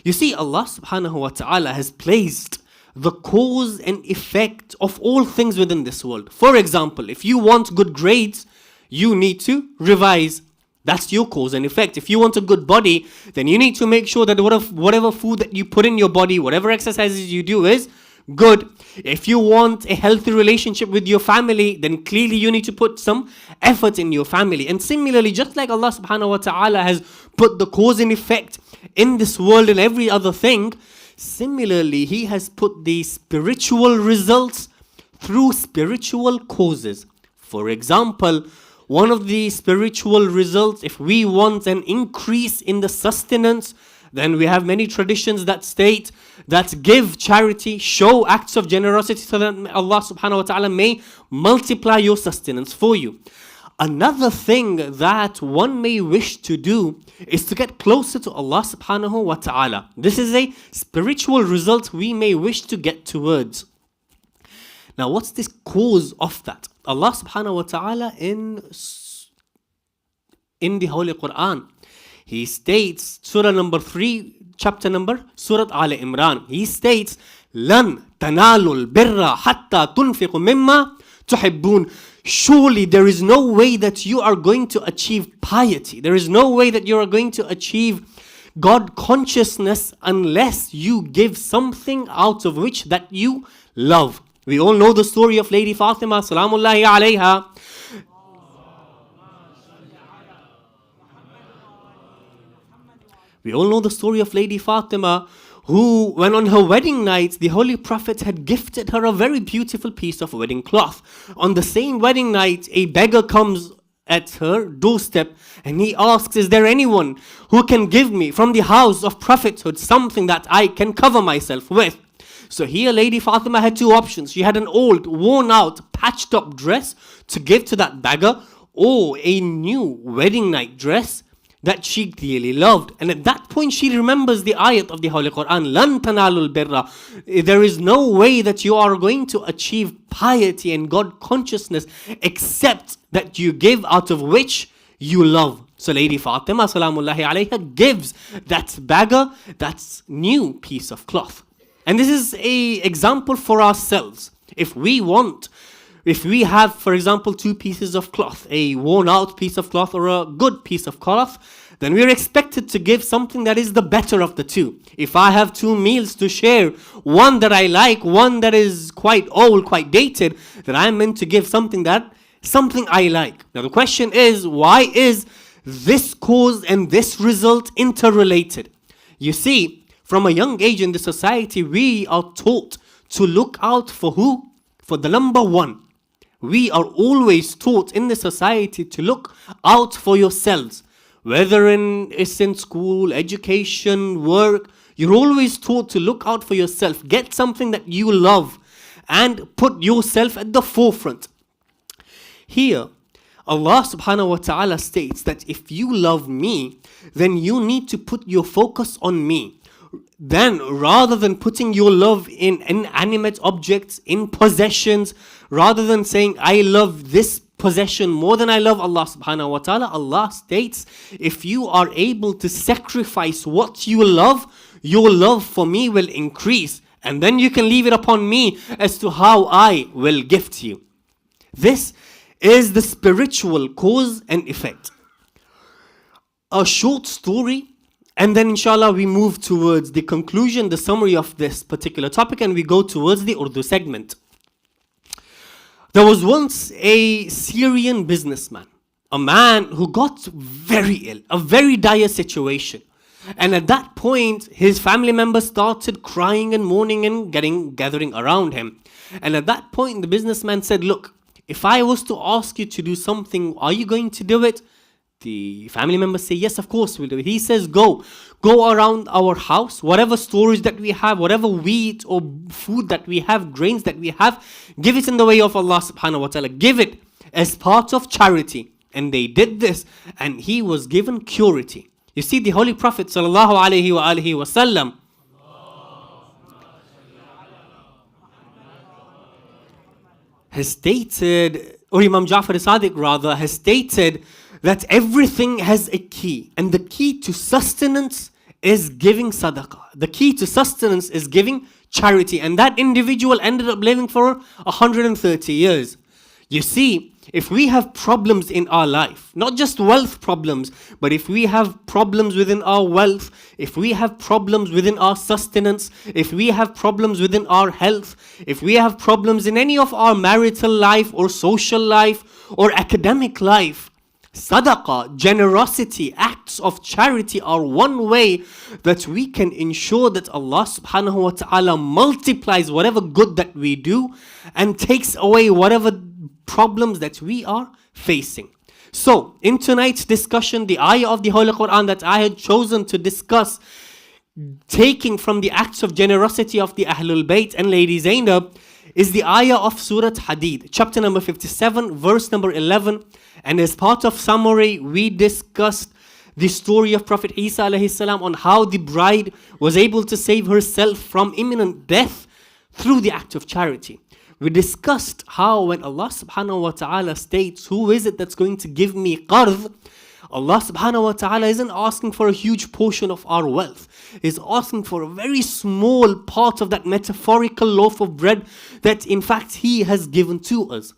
You see, Allah subhanahu wa ta'ala has placed the cause and effect of all things within this world. For example, if you want good grades, you need to revise. That's your cause and effect. If you want a good body, then you need to make sure that whatever food that you put in your body, whatever exercises you do is good. If you want a healthy relationship with your family, then clearly you need to put some effort in your family. And similarly, just like Allah subhanahu wa ta'ala has put the cause and effect in this world and every other thing, similarly, He has put the spiritual results through spiritual causes. For example, one of the spiritual results, if we want an increase in the sustenance, then we have many traditions that state that give charity, show acts of generosity so that Allah subhanahu wa ta'ala may multiply your sustenance for you. Another thing that one may wish to do is to get closer to Allah subhanahu wa ta'ala. This is a spiritual result we may wish to get towards. Now, what's this cause of that? Allah subhanahu wa ta'ala in the Holy Quran, He states, Surah number 3, chapter number, Surah Al Imran. He states, لَن تَنَالُوا الْبِرَّ حَتَّى تُنْفِقُوا مِمَّا تُحِبُّونَ. Surely there is no way that you are going to achieve piety. There is no way that you are going to achieve God consciousness unless you give something out of which that you love. We all know the story of Lady Fatima, salamullahi alayha. We all know the story of Lady Fatima, who, when on her wedding night, the Holy Prophet had gifted her a very beautiful piece of wedding cloth. On the same wedding night, a beggar comes at her doorstep and he asks, is there anyone who can give me from the house of prophethood something that I can cover myself with? So here Lady Fatima had two options. She had an old, worn out, patched up dress to give to that beggar, or a new wedding night dress that she dearly loved. And at that point she remembers the ayat of the Holy Quran, لَن تَنَالُوا الْبِرَّ. There is no way that you are going to achieve piety and God consciousness except that you give out of which you love. So Lady Fatima, salamullahi alayha, gives that beggar that new piece of cloth. And this is an example for ourselves. If we have, for example, two pieces of cloth, a worn out piece of cloth or a good piece of cloth, then we are expected to give something that is the better of the two. If I have two meals to share, one that I like, one that is quite old, quite dated, then I am meant to give something I like. Now the question is, why is this cause and this result interrelated? You see, from a young age in the society, we are taught to look out for who? For the number one. We are always taught in the society to look out for yourselves. Whether it's in school, education, work, you're always taught to look out for yourself. Get something that you love and put yourself at the forefront. Here, Allah subhanahu wa ta'ala states that if you love me, then you need to put your focus on me. Then, rather than putting your love in inanimate objects, in possessions, rather than saying, I love this possession more than I love Allah subhanahu wa ta'ala, Allah states, if you are able to sacrifice what you love, your love for me will increase. And then you can leave it upon me as to how I will gift you. This is the spiritual cause and effect. A short story, and then inshallah we move towards the conclusion, the summary of this particular topic, and we go towards the Urdu segment. There was once a Syrian businessman, a man who got very ill, a very dire situation. And at that point, his family members started crying and mourning and gathering around him. And at that point, the businessman said, look, if I was to ask you to do something, are you going to do it? The family members say, yes, of course we'll do it. He says, go around our house, whatever storage that we have, whatever wheat or food that we have, grains that we have, give it in the way of Allah subhanahu wa ta'ala. Give it as part of charity. And they did this, and he was given curity. You see, the Holy Prophet sallallahu alaihi wasallam has stated, or Imam Ja'far as-Sadiq rather, has stated that everything has a key, and the key to sustenance is giving sadaqah. The key to sustenance is giving charity, and that individual ended up living for 130 years. You see, if we have problems in our life, not just wealth problems, but if we have problems within our wealth, if we have problems within our sustenance, if we have problems within our health, if we have problems in any of our marital life or social life or academic life, sadaqah, generosity, acts of charity are one way that we can ensure that Allah subhanahu wa ta'ala multiplies whatever good that we do and takes away whatever problems that we are facing. So, in tonight's discussion, the ayah of the Holy Quran that I had chosen to discuss, taking from the acts of generosity of the Ahlul Bayt and Lady Zainab, is the ayah of Surah Hadid, chapter number 57, verse number 11. And as part of summary, we discussed the story of Prophet Isa alayhi salam on how the bride was able to save herself from imminent death through the act of charity. We discussed how when Allah subhanahu wa ta'ala states, who is it that's going to give me qard? Allah subhanahu wa ta'ala isn't asking for a huge portion of our wealth. He's asking for a very small part of that metaphorical loaf of bread that in fact He has given to us.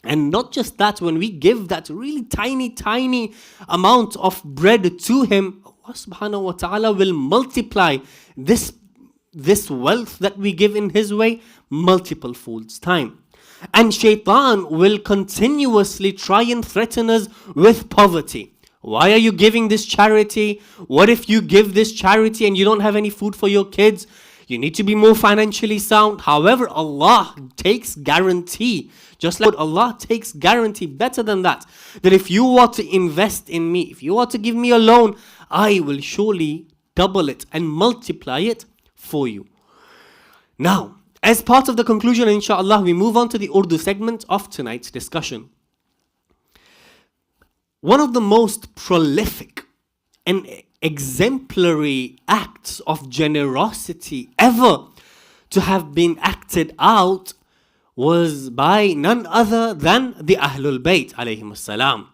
And not just that, when we give that really tiny amount of bread to Him, Allah subhanahu wa ta'ala will multiply this wealth that we give in His way multiple folds time. And shaitan will continuously try and threaten us with poverty. Why are you giving this charity? What if you give this charity and you don't have any food for your kids? You need to be more financially sound. However, Allah takes guarantee, just like Allah takes guarantee better than that if you want to invest in me, if you want to give me a loan, I will surely double it and multiply it for you. Now, as part of the conclusion, inshallah, we move on to the Urdu segment of tonight's discussion. One of the most prolific and exemplary acts of generosity ever to have been acted out was by none other than the Ahlul Bayt alayhim salam.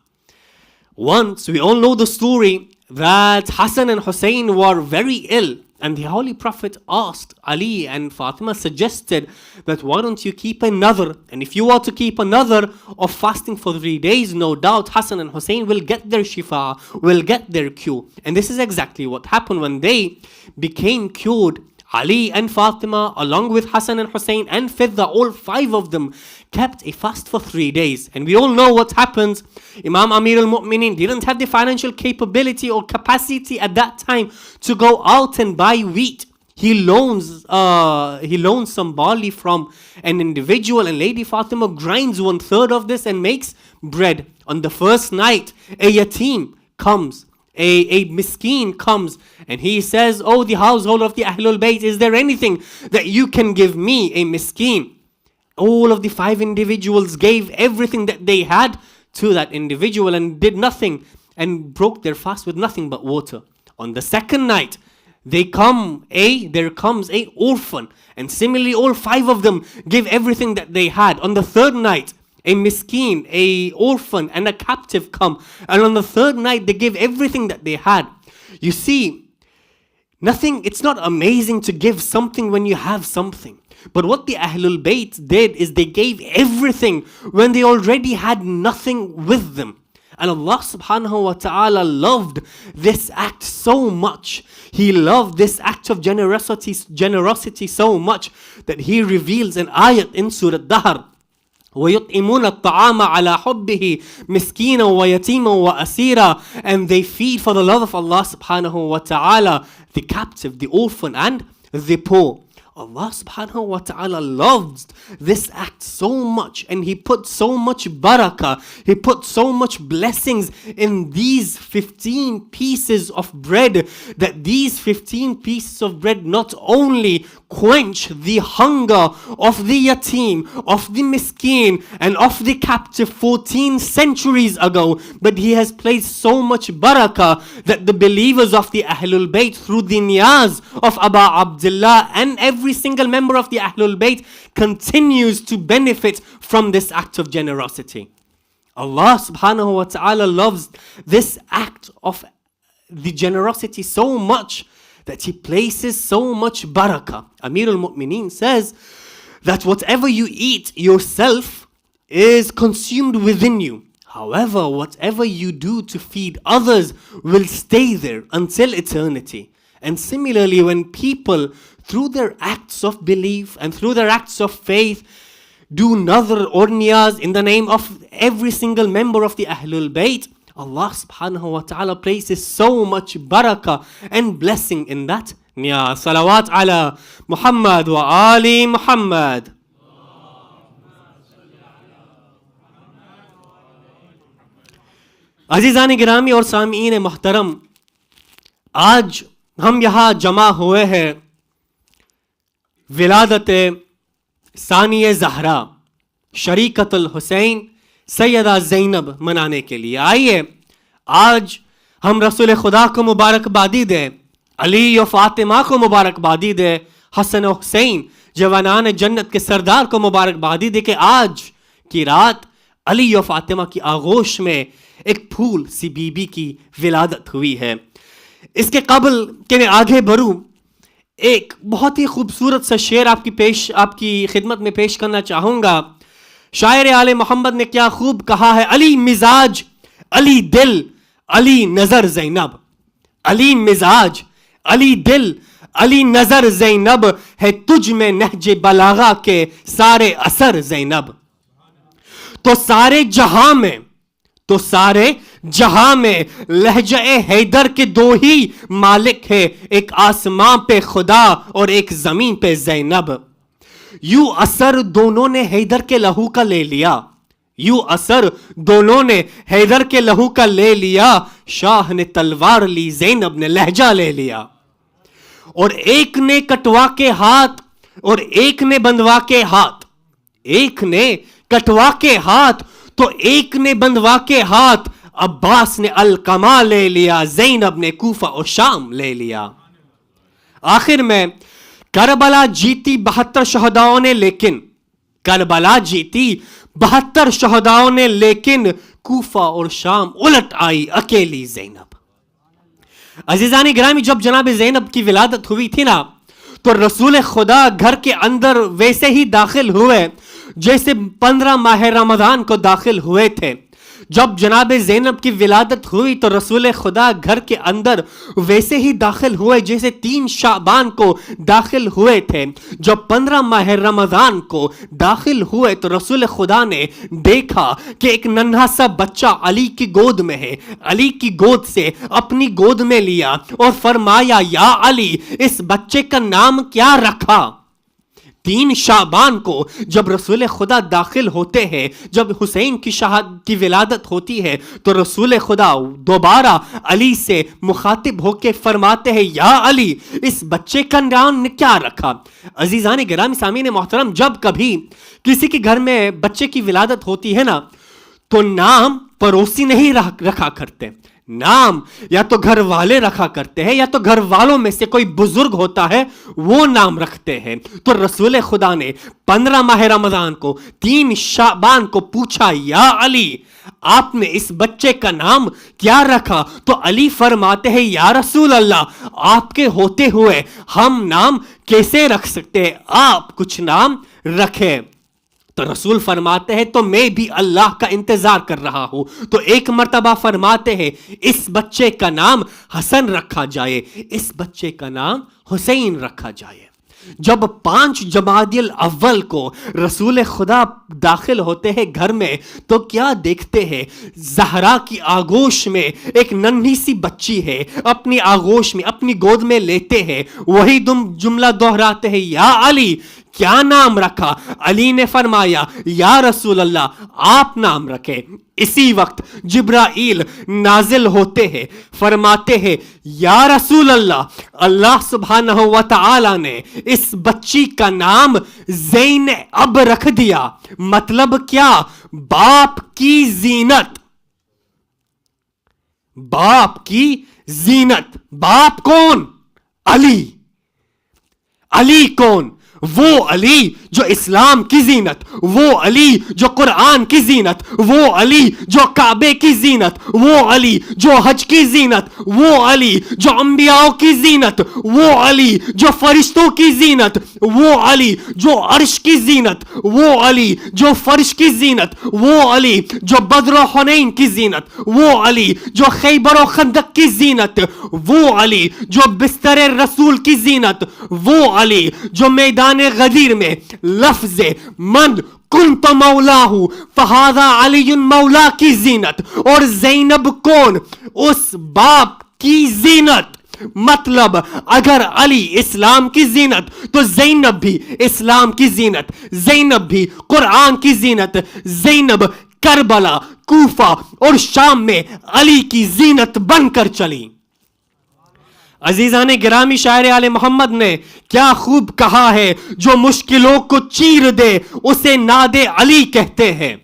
Once, we all know the story that Hassan and Husain were very ill, and the Holy Prophet asked Ali, and Fatima suggested that why don't you keep another? And if you are to keep another of fasting for 3 days, no doubt Hassan and Husain will get their shifa, will get their cure. And this is exactly what happened when they became cured. Ali and Fatima, along with Hassan and Husain and Fidda, all 5 of them kept a fast for 3 days. And we all know what happens. Imam Amir al-Mu'mineen didn't have the financial capability or capacity at that time to go out and buy wheat. He loans some barley from an individual, and Lady Fatima grinds 1/3 of this and makes bread. On the first night, a yatim comes. A miskeen comes and he says, oh, the household of the Ahlul Bayt, is there anything that you can give me, a miskeen? All of the 5 individuals gave everything that they had to that individual and did nothing and broke their fast with nothing but water. On the second night, there comes a orphan, and similarly all 5 of them give everything that they had. On the third night, a miskeen, a orphan, and a captive come. And on the third night, they give everything that they had. You see, it's not amazing to give something when you have something. But what the Ahlul Bayt did is they gave everything when they already had nothing with them. And Allah subhanahu wa ta'ala loved this act so much. He loved this act of generosity so much that He reveals an ayat in Surah Dahr. وَيُطْعِمُونَ الطَّعَامَ عَلَى حُبِّهِ مِسْكِينًا وَيَتِيمًا وَأَسِيرًا. And they feed for the love of Allah subhanahu wa ta'ala the captive, the orphan, and the poor. Allah subhanahu wa ta'ala loved this act so much, and He put so much barakah, He put so much blessings in these 15 pieces of bread, that these 15 pieces of bread not only quench the hunger of the yatim, of the miskeen, and of the captive 14 centuries ago, but He has placed so much barakah that the believers of the Ahlul Bayt, through the niyaz of Aba Abdullah and every single member of the Ahlul Bayt, continues to benefit from this act of generosity. Allah subhanahu wa ta'ala loves this act of the generosity so much that He places so much barakah. Amir al-Mu'mineen says that whatever you eat yourself is consumed within you. However, whatever you do to feed others will stay there until eternity. And similarly, when people, through their acts of belief and through their acts of faith, do nadhr or niyaz in the name of every single member of the Ahlul Bayt, Allah subhanahu wa ta'ala places so much barakah and blessing in that niyaz. Salawat ala Muhammad wa ali Muhammad. अज़ीज़ान गिरामी और सामीन मोहतरम, आज हम यहाँ जमा हुए हैं विलादत ثانیہ زہرا شریکت الحسین سیدہ زینب منانے کے لیے. آئیے آج ہم رسول خدا کو مبارکبادی دیں, علی و فاطمہ کو مبارکبادی دیں, حسن و حسین جوانان جنت کے سردار کو مبارکبادی دے کہ آج کی رات علی و فاطمہ کی آغوش میں ایک پھول سی بی بی کی ولادت ہوئی ہے. اس کے قبل کہ میں آگے بڑھوں, ایک بہت ہی خوبصورت سا شعر آپ کی خدمت میں پیش کرنا چاہوں گا. شاعر آل محمد نے کیا خوب کہا ہے, علی مزاج علی دل علی نظر زینب, علی مزاج علی دل علی نظر زینب, ہے تجھ میں نہج بلاغہ کے سارے اثر زینب. تو سارے جہاں میں لہجہ حیدر کے دو ہی مالک ہے, ایک آسمان پہ خدا اور ایک زمین پہ زینب. یوں اثر دونوں نے حیدر کے لہو کا لے لیا, یوں اثر دونوں نے حیدر کے لہو کا لے لیا, شاہ نے تلوار لی زینب نے لہجہ لے لیا. اور ایک نے کٹوا کے ہاتھ اور ایک نے بندوا کے ہاتھ, ایک نے کٹوا کے ہاتھ تو ایک نے بندوا کے ہاتھ, عباس نے القما لے لیا, زینب نے کوفہ اور شام لے لیا. آخر میں کربلا جیتی 72 شہداؤں نے, لیکن کربلا جیتی 72 شہداؤں نے, لیکن کوفہ اور شام الٹ آئی اکیلی زینب. عزیزان گرامی, جب جناب زینب کی ولادت ہوئی تھی نا, تو رسول خدا گھر کے اندر ویسے ہی داخل ہوئے جیسے 15 ماہ رمضان کو داخل ہوئے تھے. جب جناب زینب کی ولادت ہوئی تو رسول خدا گھر کے اندر ویسے ہی داخل ہوئے جیسے 3 شعبان کو داخل ہوئے تھے. جب 15 ماہ رمضان کو داخل ہوئے تو رسول خدا نے دیکھا کہ ایک ننھا سا بچہ علی کی گود میں ہے, علی کی گود سے اپنی گود میں لیا اور فرمایا, یا علی اس بچے کا نام کیا رکھا؟ 3 شعبان کو جب رسول خدا داخل ہوتے ہیں, جب حسین کی ولادت ہوتی ہے, تو رسول خدا دوبارہ علی سے مخاطب ہو کے فرماتے ہیں, یا علی اس بچے کا نام کیا رکھا؟ عزیزان گرامی سامعین محترم, جب کبھی کسی کے گھر میں بچے کی ولادت ہوتی ہے نا, تو نام پڑوسی نہیں رکھا کرتے, نام یا تو گھر والے رکھا کرتے ہیں یا تو گھر والوں میں سے کوئی بزرگ ہوتا ہے وہ نام رکھتے ہیں. تو رسول خدا نے 15 ماہ رمضان کو 3 شعبان کو پوچھا, یا علی آپ نے اس بچے کا نام کیا رکھا؟ تو علی فرماتے ہیں, یا رسول اللہ آپ کے ہوتے ہوئے ہم نام کیسے رکھ سکتے ہیں, آپ کچھ نام رکھیں. تو رسول فرماتے ہیں, تو میں بھی اللہ کا انتظار کر رہا ہوں. تو ایک مرتبہ فرماتے ہیں, اس بچے کا نام حسن رکھا جائے, اس بچے کا نام حسین رکھا جائے. جب 5 جمادی الاول کو رسول خدا داخل ہوتے ہیں گھر میں, تو کیا دیکھتے ہیں, زہرا کی آغوش میں ایک ننھی سی بچی ہے, اپنی آغوش میں اپنی گود میں لیتے ہیں, وہی جملہ دہراتے ہیں, یا علی کیا نام رکھا؟ علی نے فرمایا, یا رسول اللہ آپ نام رکھے. اسی وقت جبرائیل نازل ہوتے ہیں, فرماتے ہیں, یا رسول اللہ اللہ سبحانہ و تعالی نے اس بچی کا نام زینب رکھ دیا. مطلب کیا؟ باپ کی زینت, باپ کی زینت. باپ کون؟ علی. علی کون؟ وہ علی جو اسلام کی زینت, وہ علی جو قرآن کی زینت, وہ علی جو کعبے کی زینت, وہ علی جو حج کی زینت, وہ علی جو انبیاء کی زینت, وہ علی جو فرشتوں کی زینت, وہ علی جو عرش کی زینت, وہ علی جو فرش کی زینت, وہ علی جو بدر و حنین کی زینت, وہ علی جو خیبر و خندق کی زینت, وہ علی جو بستر رسول کی زینت, وہ علی جو میدان غدیر میں لفظ من کنت مولاہ فہذا علی مولا کی زینت. اور زینب کون؟ اس باپ کی زینت. مطلب اگر علی اسلام کی زینت تو زینب بھی اسلام کی زینت, زینب بھی قرآن کی زینت, زینب کربلا, کوفہ اور شام میں علی کی زینت بن کر چلی. عزیزان گرامی، شاعر آل محمد نے کیا خوب کہا ہے، جو مشکلوں کو چیر دے اسے ناد علی کہتے ہیں.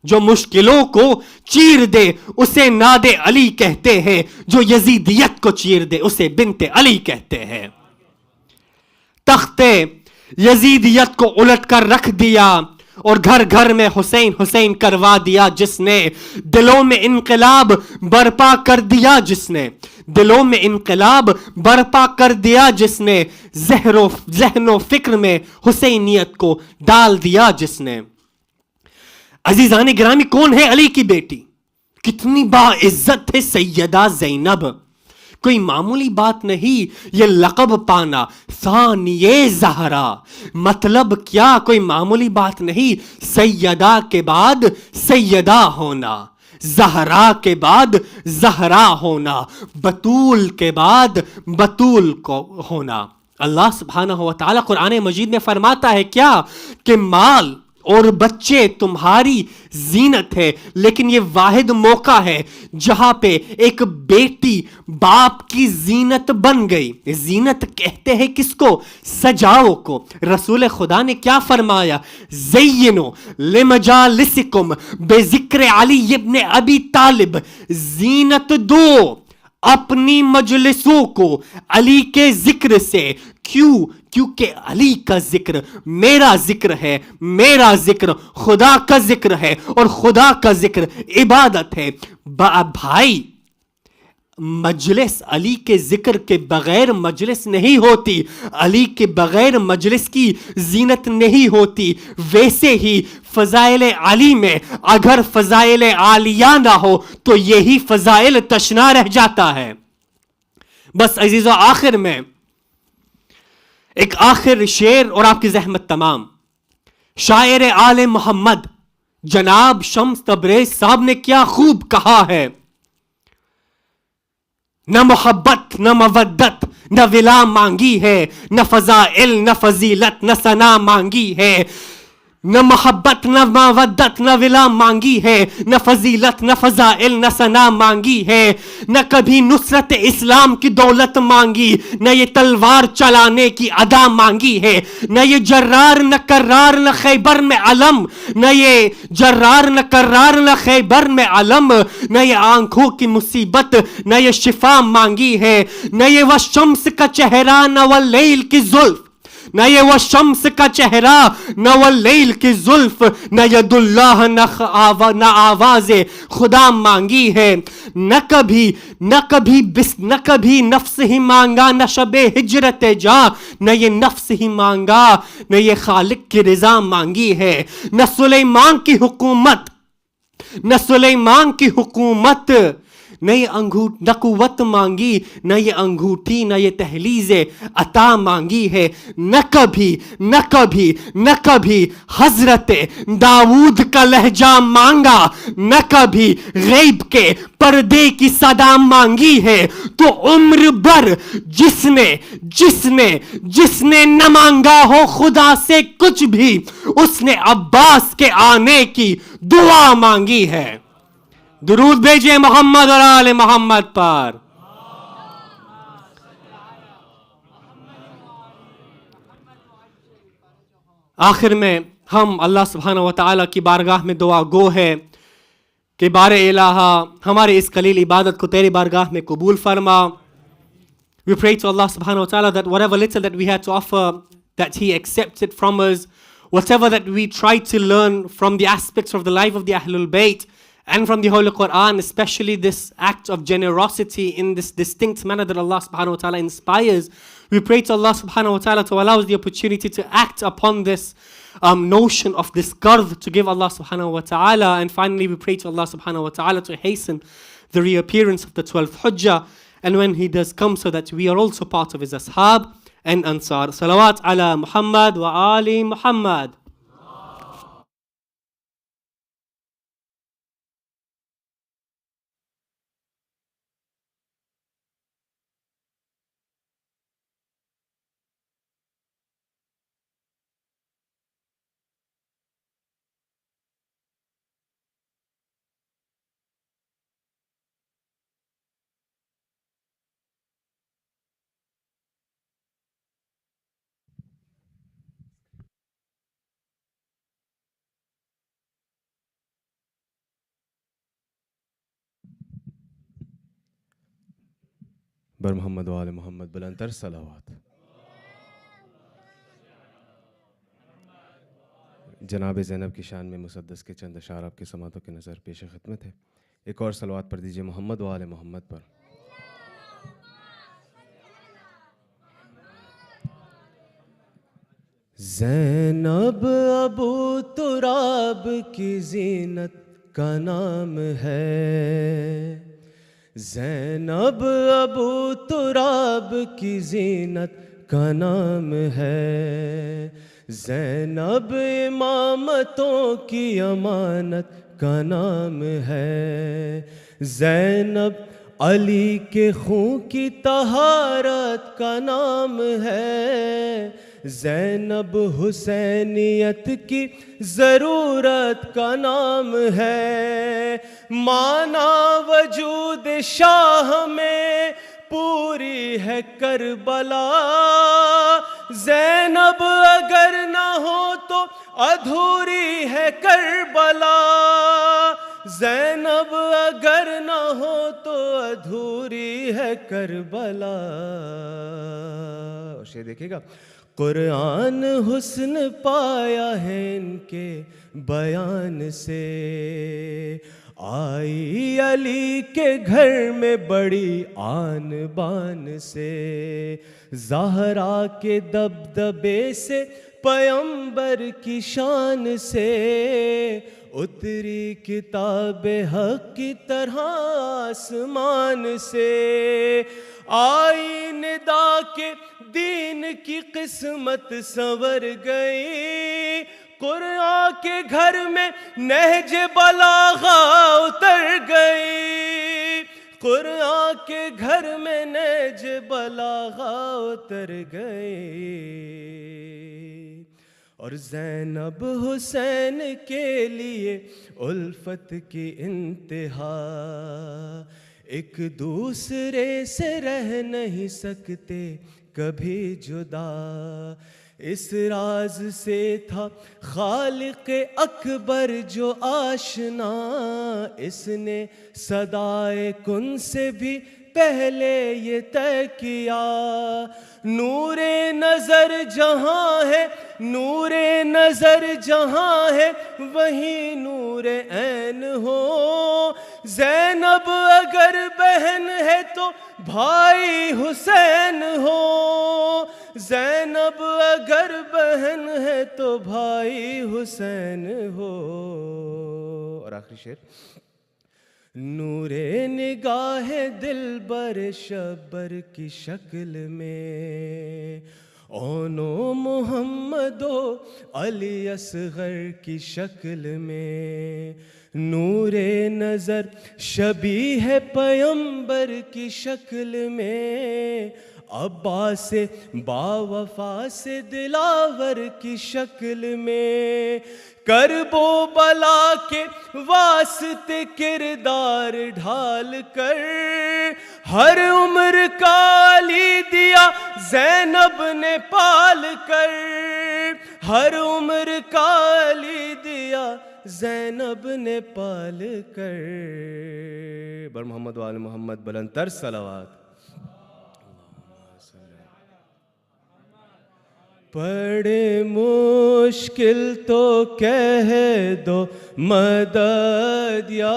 جو مشکلوں کو چیر دے اسے ناد علی کہتے ہیں، جو یزیدیت کو چیر دے اسے بنت علی کہتے ہیں. تخت یزیدیت کو الٹ کر رکھ دیا اور گھر گھر میں حسین حسین کروا دیا جس نے، دلوں میں انقلاب برپا کر دیا جس نے، دلوں میں انقلاب برپا کر دیا جس نے، ذہن و فکر میں حسینیت کو ڈال دیا جس نے. عزیزان گرامی، کون ہے علی کی بیٹی؟ کتنی باعزت ہے سیدہ زینب. کوئی معمولی بات نہیں یہ لقب پانا، ثانیہ زہرا. مطلب کیا؟ کوئی معمولی بات نہیں، سیدہ کے بعد سیدہ ہونا، زہرا کے بعد زہرا ہونا، بطول کے بعد بطول کو ہونا. اللہ سبحانہ و تعالیٰ قرآن مجید میں فرماتا ہے کیا کہ مال اور بچے تمہاری زینت ہے، لیکن یہ واحد موقع ہے جہاں پہ ایک بیٹی باپ کی زینت بن گئی. زینت کہتے ہیں کس کو؟ سجاؤ کو. رسول خدا نے کیا فرمایا؟ زینو لمجالسکم بذکر علی ابن ابی طالب. زینت دو اپنی مجلسوں کو علی کے ذکر سے. کیوں؟ کیونکہ علی کا ذکر میرا ذکر ہے، میرا ذکر خدا کا ذکر ہے، اور خدا کا ذکر عبادت ہے. بھائی، مجلس علی کے ذکر کے بغیر مجلس نہیں ہوتی، علی کے بغیر مجلس کی زینت نہیں ہوتی. ویسے ہی فضائل علی میں اگر فضائل عالیہ نہ ہو تو یہی فضائل تشنا رہ جاتا ہے. بس عزیزو، آخر میں ایک آخر شعر اور آپ کی زحمت تمام. شاعر آل محمد جناب شمس تبریز صاحب نے کیا خوب کہا ہے، نہ محبت نہ مودت نہ ولا مانگی ہے، نہ فضائل نہ فضیلت نہ ثنا مانگی ہے. نہ محبت نہ مودت نہ ولا مانگی ہے، نہ فضیلت نہ فضائل نہ ثنا مانگی ہے. نہ کبھی نصرت اسلام کی دولت مانگی، نہ یہ تلوار چلانے کی ادا مانگی ہے. نہ یہ جرار نہ کرار نہ خیبر میں علم، نہ یہ جرار نہ کرار نہ خیبر میں علم. نہ یہ آنکھوں کی مصیبت نہ یہ شفا مانگی ہے. نہ یہ وہ شمس کا چہرہ نہ وہ لیل کی زلف، نہ یہ وہ شمس کا چہرہ نہ وہ لیل کی زلف. نہ ید اللہ نہ آواز خدا مانگی ہے. نہ کبھی نفس ہی مانگا، نہ شب ہجرت جا. نہ یہ نفس ہی مانگا، نہ یہ خالق کی رضا مانگی ہے. نہ سلیمان کی حکومت، نہ سلیمان کی حکومت، نہ یہ نہ قوت مانگی، نہ یہ انگوٹھی نہ یہ تحلیز عطا مانگی ہے. نہ کبھی حضرت داؤد کا لہجہ مانگا، نہ کبھی غیب کے پردے کی صدا مانگی ہے. تو عمر بھر جس نے نہ مانگا ہو خدا سے کچھ بھی، اس نے عباس کے آنے کی دعا مانگی ہے. درود بھیجئے محمد اور آل محمد پر. آخر میں ہم اللہ سبحانہ و تعالیٰ کی بارگاہ میں دعا گو ہے کہ بار الہ ہمارے اس قلیل عبادت کو تیری بارگاہ میں قبول فرما. We pray to Allah subhanahu wa ta'ala that whatever little that we had to offer, that He accepts it from us. Whatever that we try to learn from the aspects of the life of the Ahlul Bayt and from the Holy Quran, especially this act of generosity in this distinct manner that Allah subhanahu wa ta'ala inspires, we pray to Allah subhanahu wa ta'ala to allow us the opportunity to act upon this notion of this qard to give Allah subhanahu wa ta'ala. And finally we pray to Allah subhanahu wa ta'ala to hasten the reappearance of the 12th Hujjah, and when he does come, so that we are also part of his ashab and ansar. Salawat ala Muhammad wa ali Muhammad. بر محمد و آل محمد بلند تر صلوات. جناب زینب کی شان میں مسدس کے چند اشعار آپ کی سماعتوں کی نظر پیش خدمت ہے. ایک اور صلوات پڑھ دیجیے محمد و آل محمد پر. زینب ابو تراب کی زینت کا نام ہے. زینب ابو تراب کی زینت کا نام ہے. زینب امامتوں کی امانت کا نام ہے. زینب علی کے خون کی طہارت کا نام ہے. زینب حسینیت کی ضرورت کا نام ہے. مانا وجود شاہ میں پوری ہے کربلا. زینب اگر نہ ہو تو ادھوری ہے کربلا. زینب اگر نہ ہو تو ادھوری ہے کربلا. اور شعر دیکھیے گا. قرآن حسن پایا ہے ان کے بیان سے. آئی علی کے گھر میں بڑی آن بان سے. زہرا کے دبدبے سے پیمبر کی شان سے. اتری کتاب حق کی طرح آسمان سے. آئی ندا کے دین کی قسمت سنور گئی. قرآن کے گھر میں نہج بلاغہ اتر گئی. قرآن کے گھر میں نہج بلاغہ اتر گئی. اور زینب حسین کے لیے الفت کی انتہا. ایک دوسرے سے رہ نہیں سکتے کبھی جدا. اس راز سے تھا خالق اکبر جو آشنا. اس نے صدائے کن سے بھی پہلے یہ طے کیا. نور نظر جہاں ہے نور نظر جہاں ہے وہیں نور عین ہو. زینب اگر بہن ہے تو بھائی حسین ہو. زینب اگر بہن ہے تو بھائی حسین ہو. اور آخری شعر. نور نگاہ دلبر شبر کی شکل میں. اونو محمد و علی اصغر کی شکل میں. نور نظر شبیہ ہے پیمبر کی شکل میں. عباس با وفا سے دلاور کی شکل میں. کرب و بلا کے واسطے کردار ڈھال کر ہر عمر کا علی دیا زینب نے پال کر. ہر عمر کا علی دیا زینب نے پال کر. بر محمد و آل محمد بلند تر صلوات. بڑے مشکل تو کہہ دو مدد یا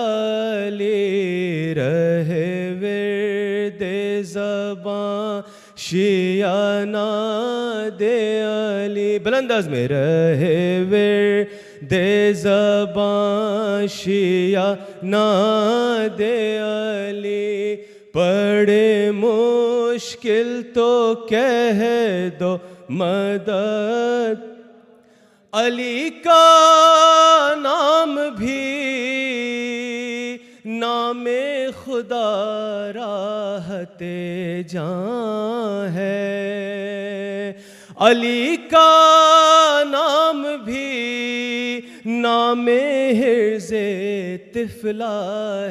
علی. رہے ورد زباں شیعہ ناد علی. بلنداز میں رہے ورد زباں شیعہ ناد علی. بڑے مشکل تو کہہ دو مدد. علی کا نام بھی نام خدا راحت جاں ہے. علی کا نام بھی نام حرز طفلہ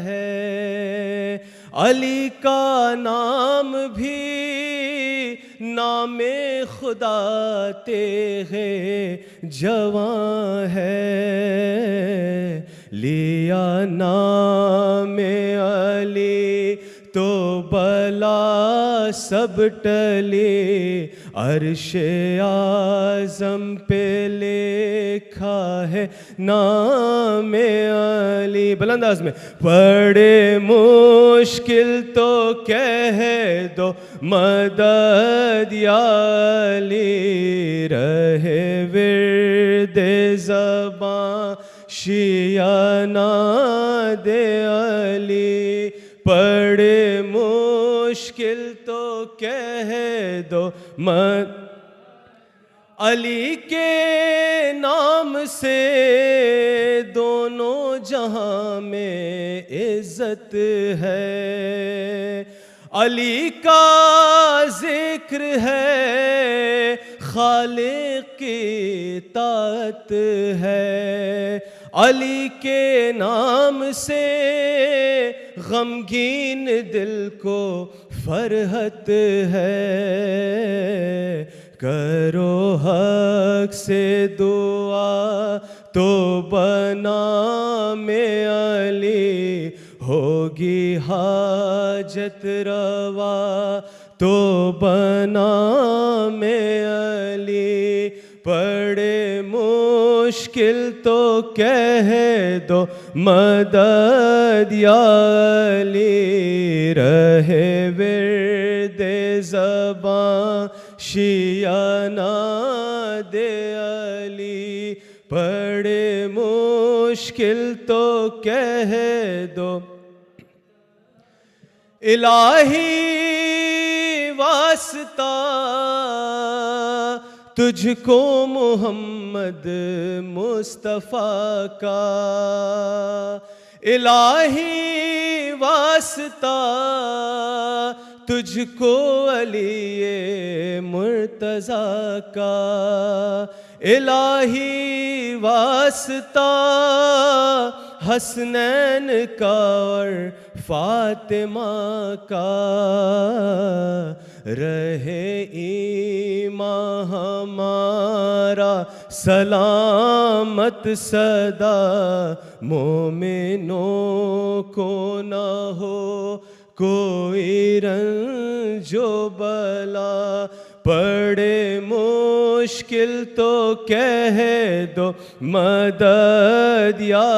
ہے. علی کا نام بھی نام خدا تیغ جواں ہے. لیا نام علی تو بل والا سب ٹلے، عرش اعظم پہ لکھا ہے نام علی. بلند آواز میں پڑے مشکل تو کہہ دو مدد یا علی، رہے ورد زباں شیعہ ناد علی. پڑے مشکل تو کہہ دو علی کے نام سے دونوں جہاں میں عزت ہے. علی کا ذکر ہے، خالق کی طاعت ہے. علی کے نام سے غمگین دل کو فرحت ہے. کرو حق سے دعا تو بنام علی، ہوگی حاجت روا تو بنام علی. پڑے مشکل تو کہہ دو مدد یا علی، رہے ورد زباں شیعہ ناد علی. پڑے مشکل تو کہہ دو الہی واسطہ تجھ کو محمد مصطفیٰ کا. الہی واسطہ تجھ کو علی مرتضیٰ کا. الہی واسطہ حسنین کا اور فاطمہ کا. رہے ایمان ہمارا سلامت سدا، مومنوں کو نہ ہو کوئی رنج و بلا. پڑے مشکل تو کہہ دو مدد یا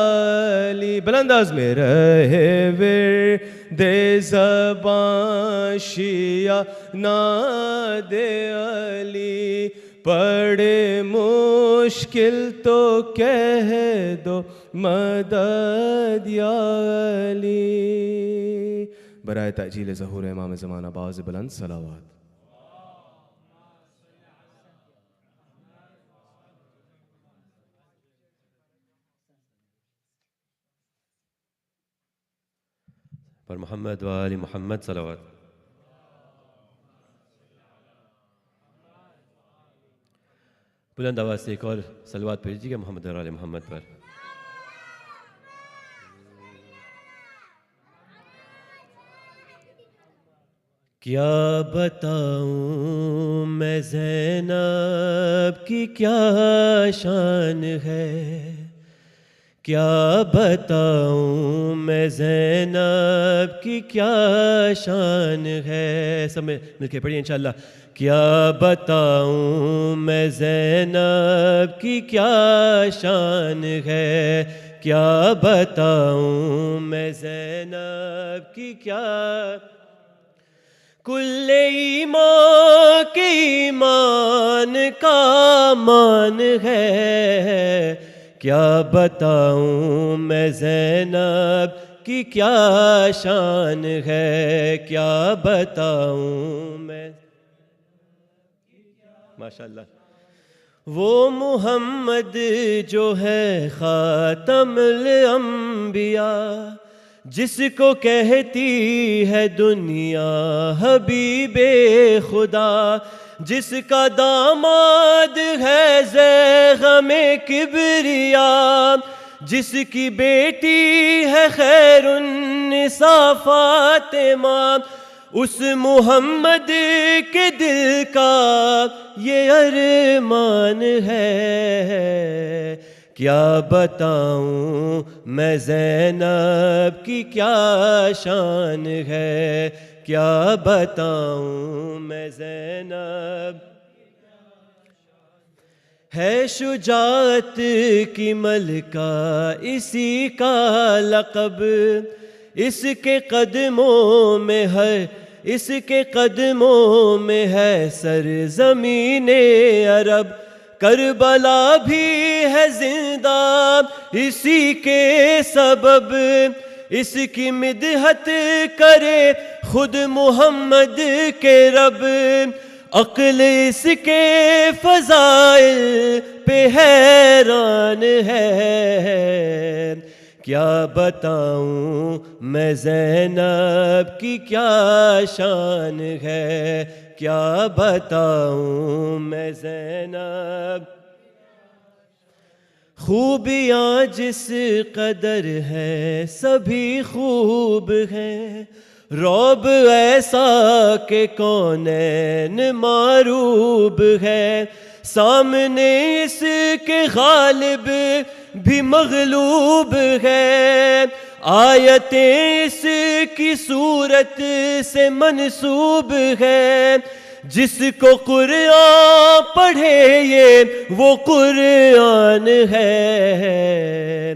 علی. بلند آواز میں رہے ورد زباں شیعہ ناد علی. پڑے مشکل تو کہہ دو مدد یا علی. برائے تأجیل ظہور امام زمانہ باز بلند صلوات. پر محمد و آل محمد صلوات. بلند آواز سے ایک اور صلوات بھیجیے گا محمد اور آل محمد پر. کیا بتاؤں میں زینب کی کیا شان ہے، کیا بتاؤں میں زینب کی کیا شان ہے. سب میں مل کے پڑھیے انشاءاللہ. کیا بتاؤں میں زینب کی کیا شان ہے، کیا بتاؤں میں زینب کی کیا. کل ایمان کے ایمان کا مان ہے، کیا بتاؤں میں زینب کی کیا شان ہے، کیا بتاؤں میں. ماشاءاللہ. وہ محمد جو ہے خاتم الانبیاء، جس کو کہتی ہے دنیا حبیب خدا، جس کا داماد ہے زیغم کبریا، جس کی بیٹی ہے خیر النساء فاطمہ، اس محمد کے دل کا یہ ارمان ہے. کیا بتاؤں میں زینب کی کیا شان ہے، کیا بتاؤں میں زینب. ہے شجاعت کی ملکہ اسی کا لقب, اس کے قدموں میں ہے, اس کے قدموں میں ہے سرزمین عرب. کربلا بھی ہے زندہ اسی کے سبب, اس کی مدحت کرے خود محمد کے رب. عقل اس کے فضائل پہ حیران ہے, کیا بتاؤں میں زینب کی کیا شان ہے, کیا بتاؤں میں زینب. خوبیاں جس قدر ہے سبھی خوب ہیں, رعب ایسا کہ کونین معروب ہے. سامنے اس کے غالب بھی مغلوب ہے, آیتیں اس کی صورت سے منسوب ہے. جس کو قرآن پڑھے یہ وہ قرآن ہے,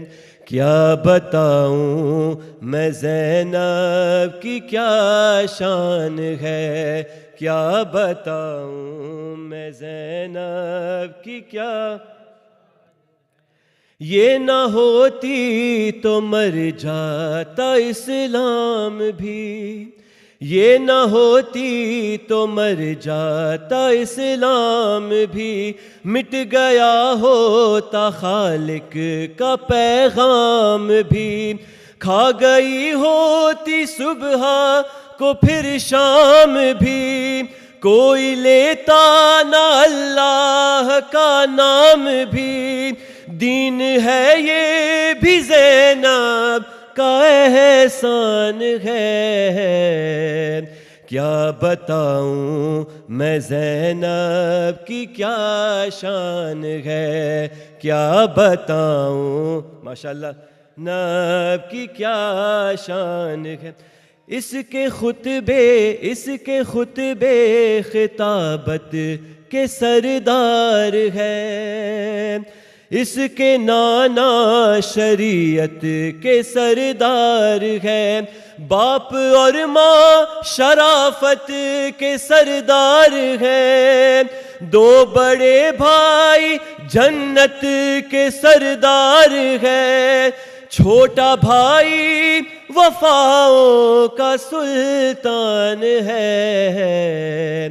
کیا بتاؤں میں زینب کی کیا شان ہے, کیا بتاؤں میں زینب کی کیا. یہ نہ ہوتی تو مر جاتا اسلام بھی, یہ نہ ہوتی تو مر جاتا اسلام بھی. مٹ گیا ہوتا خالق کا پیغام بھی, کھا گئی ہوتی صبح کو پھر شام بھی. کوئی لیتا نہ اللہ کا نام بھی, دین ہے یہ بھی زینب کا احسان ہے. کیا بتاؤں میں زینب کی کیا شان ہے, کیا بتاؤں ماشاءاللہ نب کی کیا شان ہے. اس کے خطبے خطابت کے سردار ہے, اس کے نانا شریعت کے سردار ہے. باپ اور ماں شرافت کے سردار ہیں, دو بڑے بھائی جنت کے سردار ہیں. چھوٹا بھائی وفاؤں کا سلطان ہے,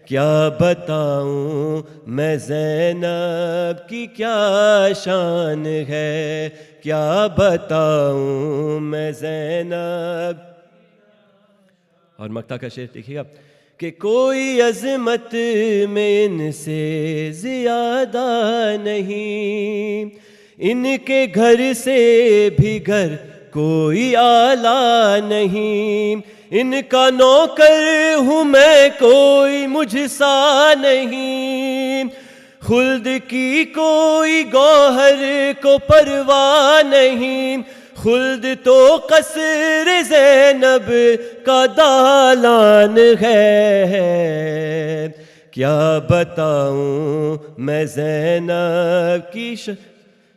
کیا بتاؤں میں زینب کی کیا شان ہے, کیا بتاؤں میں زینب. اور مقطع کا شعر دیکھیے گا کہ کوئی عظمت میں ان سے زیادہ نہیں, ان کے گھر سے بھی گھر کوئی اعلیٰ نہیں. ان کا نوکر ہوں میں کوئی مجھ سا نہیں, خلد کی کوئی گوہر کو پرواہ نہیں. خلد تو قصر زینب کا دالان ہے, کیا بتاؤں میں زینب کی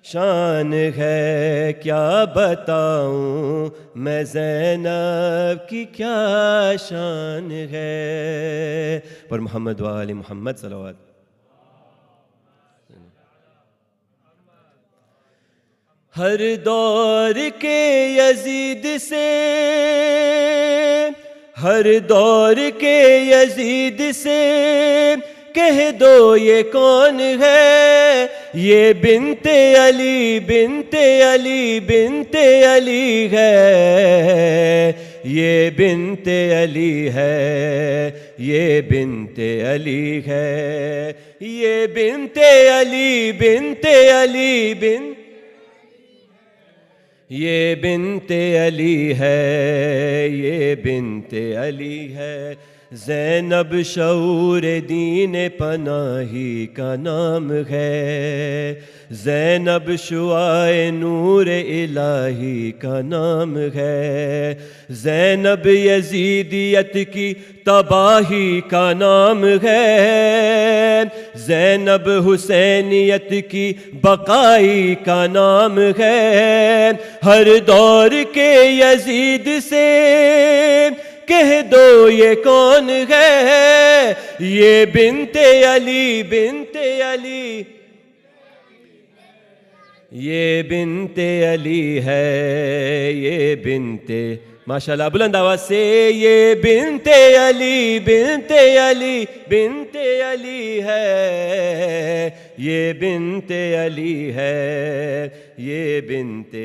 شان ہے, کیا بتاؤں میں زینب کی کیا شان ہے. پر محمد و آل محمد صلوات. ہر دور کے یزید سے, ہر دور کے یزید سے کہہ دو یہ کون ہے, یہ بنت علی بنت علی بنت علی ہے, یہ بنت علی ہے, یہ بنت علی ہے, یہ بنت علی بنت علی بنت, یہ بنت علی ہے, یہ بنت علی ہے. زینب شعور دین پناہی کا نام ہے، زینب شعاع نور الہی کا نام ہے، زینب یزیدیت کی تباہی کا نام ہے، زینب حسینیت کی بقائی کا نام ہے، ہر دور کے یزید سے کہہ دو یہ کون ہے، یہ بنت علی بنت علی، یہ بنت علی ہے، یہ بنت، ماشاءاللہ بلند آواز سے، یہ بنت علی بنت علی بنت علی ہے، یہ بنت علی ہے، یہ بنت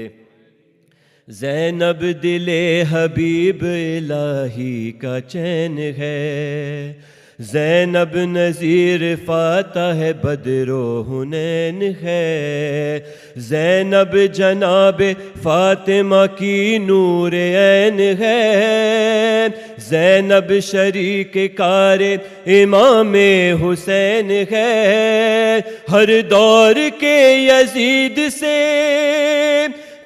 زینب دل حبیب الہی کا چین ہے، زینب نذیر فاتح بدر و حنین ہے، زینب جناب فاطمہ کی نور عین ہے، زینب شریک کار امام حسین ہے، ہر دور کے یزید سے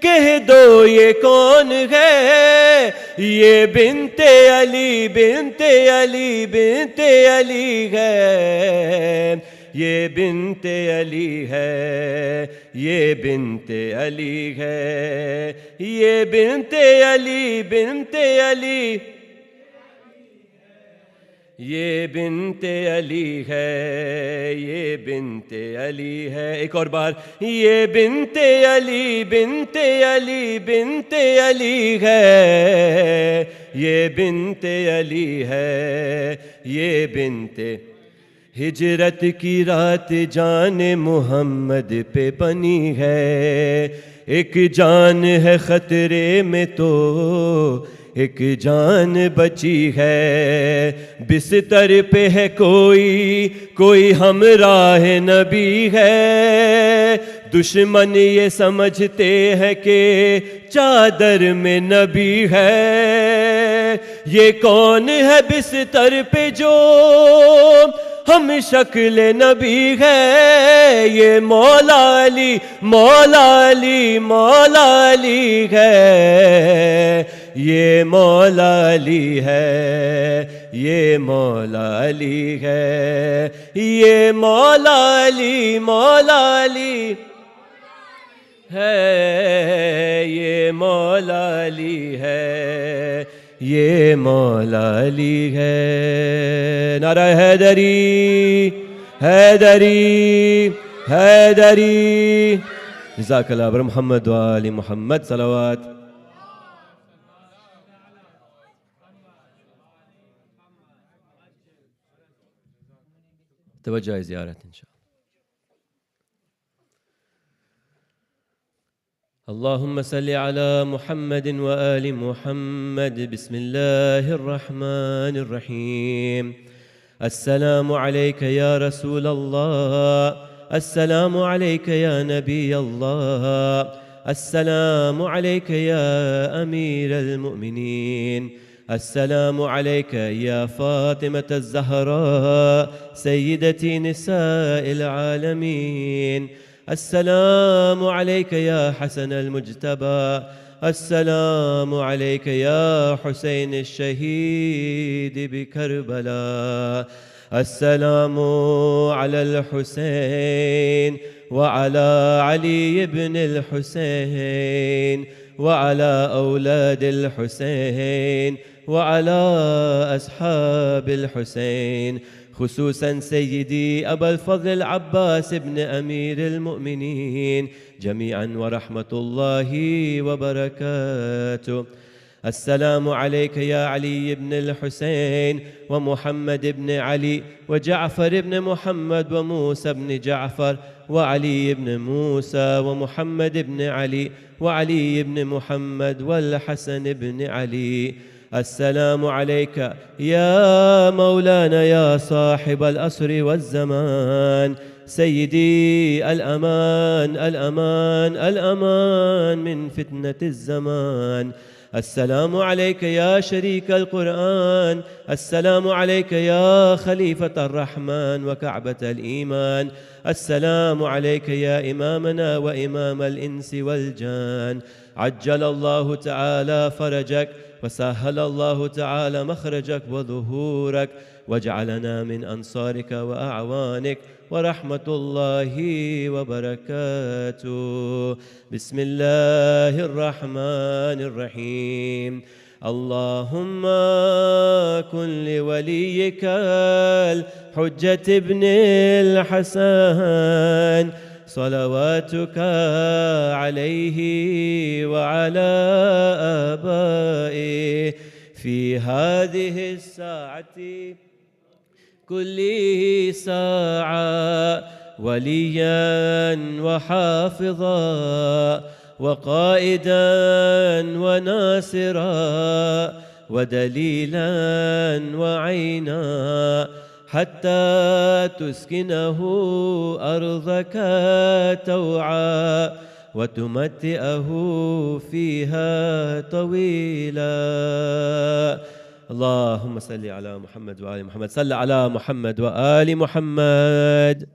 کہہ دو یہ کون ہے، یہ بنت علی بنت علی بنت علی ہے، یہ بنت علی ہے، یہ بنت علی ہے، یہ بنت علی بنت علی، یہ بنت علی ہے، یہ بنت علی ہے، ایک اور بار، یہ بنت علی بنت علی بنت علی ہے، یہ بنت علی ہے، یہ بنت، ہجرت کی رات جان محمد پہ بنی ہے، ایک جان ہے خطرے میں تو ایک جان بچی ہے، بستر پہ ہے کوئی ہمراہ نبی ہے، دشمن یہ سمجھتے ہیں کہ چادر میں نبی ہے، یہ کون ہے بستر پہ جو ہم شکل نبی ہے، یہ مولا علی مولا علی مولا علی ہے، یہ مولا علی ہے، یہ مولا علی ہے، یہ مولا علی مولا علی ہے، یہ مولا علی ہے، یہ مولا علی ہے، نعرہ حیدری حیدری حیدری، جزاک اللہ بر محمد و آل محمد صلوات۔ توجہ زیارت انشاءاللہ۔ اللهم صل على محمد وآل محمد، بسم الله الرحمن الرحيم، السلام عليك يا رسول الله، السلام عليك يا نبي الله، السلام عليك يا أمير المؤمنين، السلام عليك يا فاطمة الزهراء سيدتي نساء العالمين، السلام عليك يا حسن المجتبى، السلام عليك يا حسين الشهيد بكربلاء، السلام على الحسين وعلى علي بن الحسين وعلى أولاد الحسين وعلى أصحاب الحسين، خصوصا سيدي أبا الفضل العباس بن أمير المؤمنين جميعا ورحمة الله وبركاته. السلام عليك يا علي بن الحسين ومحمد بن علي وجعفر بن محمد وموسى بن جعفر وعلي بن موسى ومحمد بن علي وعلي بن محمد والحسن بن علي. السلام عليك يا مولانا يا صاحب الأسر والزمان سيدي الأمان الأمان الأمان من فتنة الزمان. السلام عليك يا شريك القرآن، السلام عليك يا خليفة الرحمن وكعبة الإيمان، السلام عليك يا إمامنا وإمام الإنس والجان. عجل الله تعالى فرجك وسهل الله تعالى مخرجك وظهورك، واجعلنا من أنصارك وأعوانك، ورحمة الله وبركاته. بسم الله الرحمن الرحيم. اللهم كن لوليك الحجة ابن الحسن صلواتك عليه وعلى آبائه في هذه الساعة كل ساعة وليا وحافظا وقائدا وناصرا ودليلا وعينا، حتى تسكنه أرضك توعا وتمتئه فيها طويلا. اللهم صل على محمد وآل محمد. صل على محمد وآل محمد.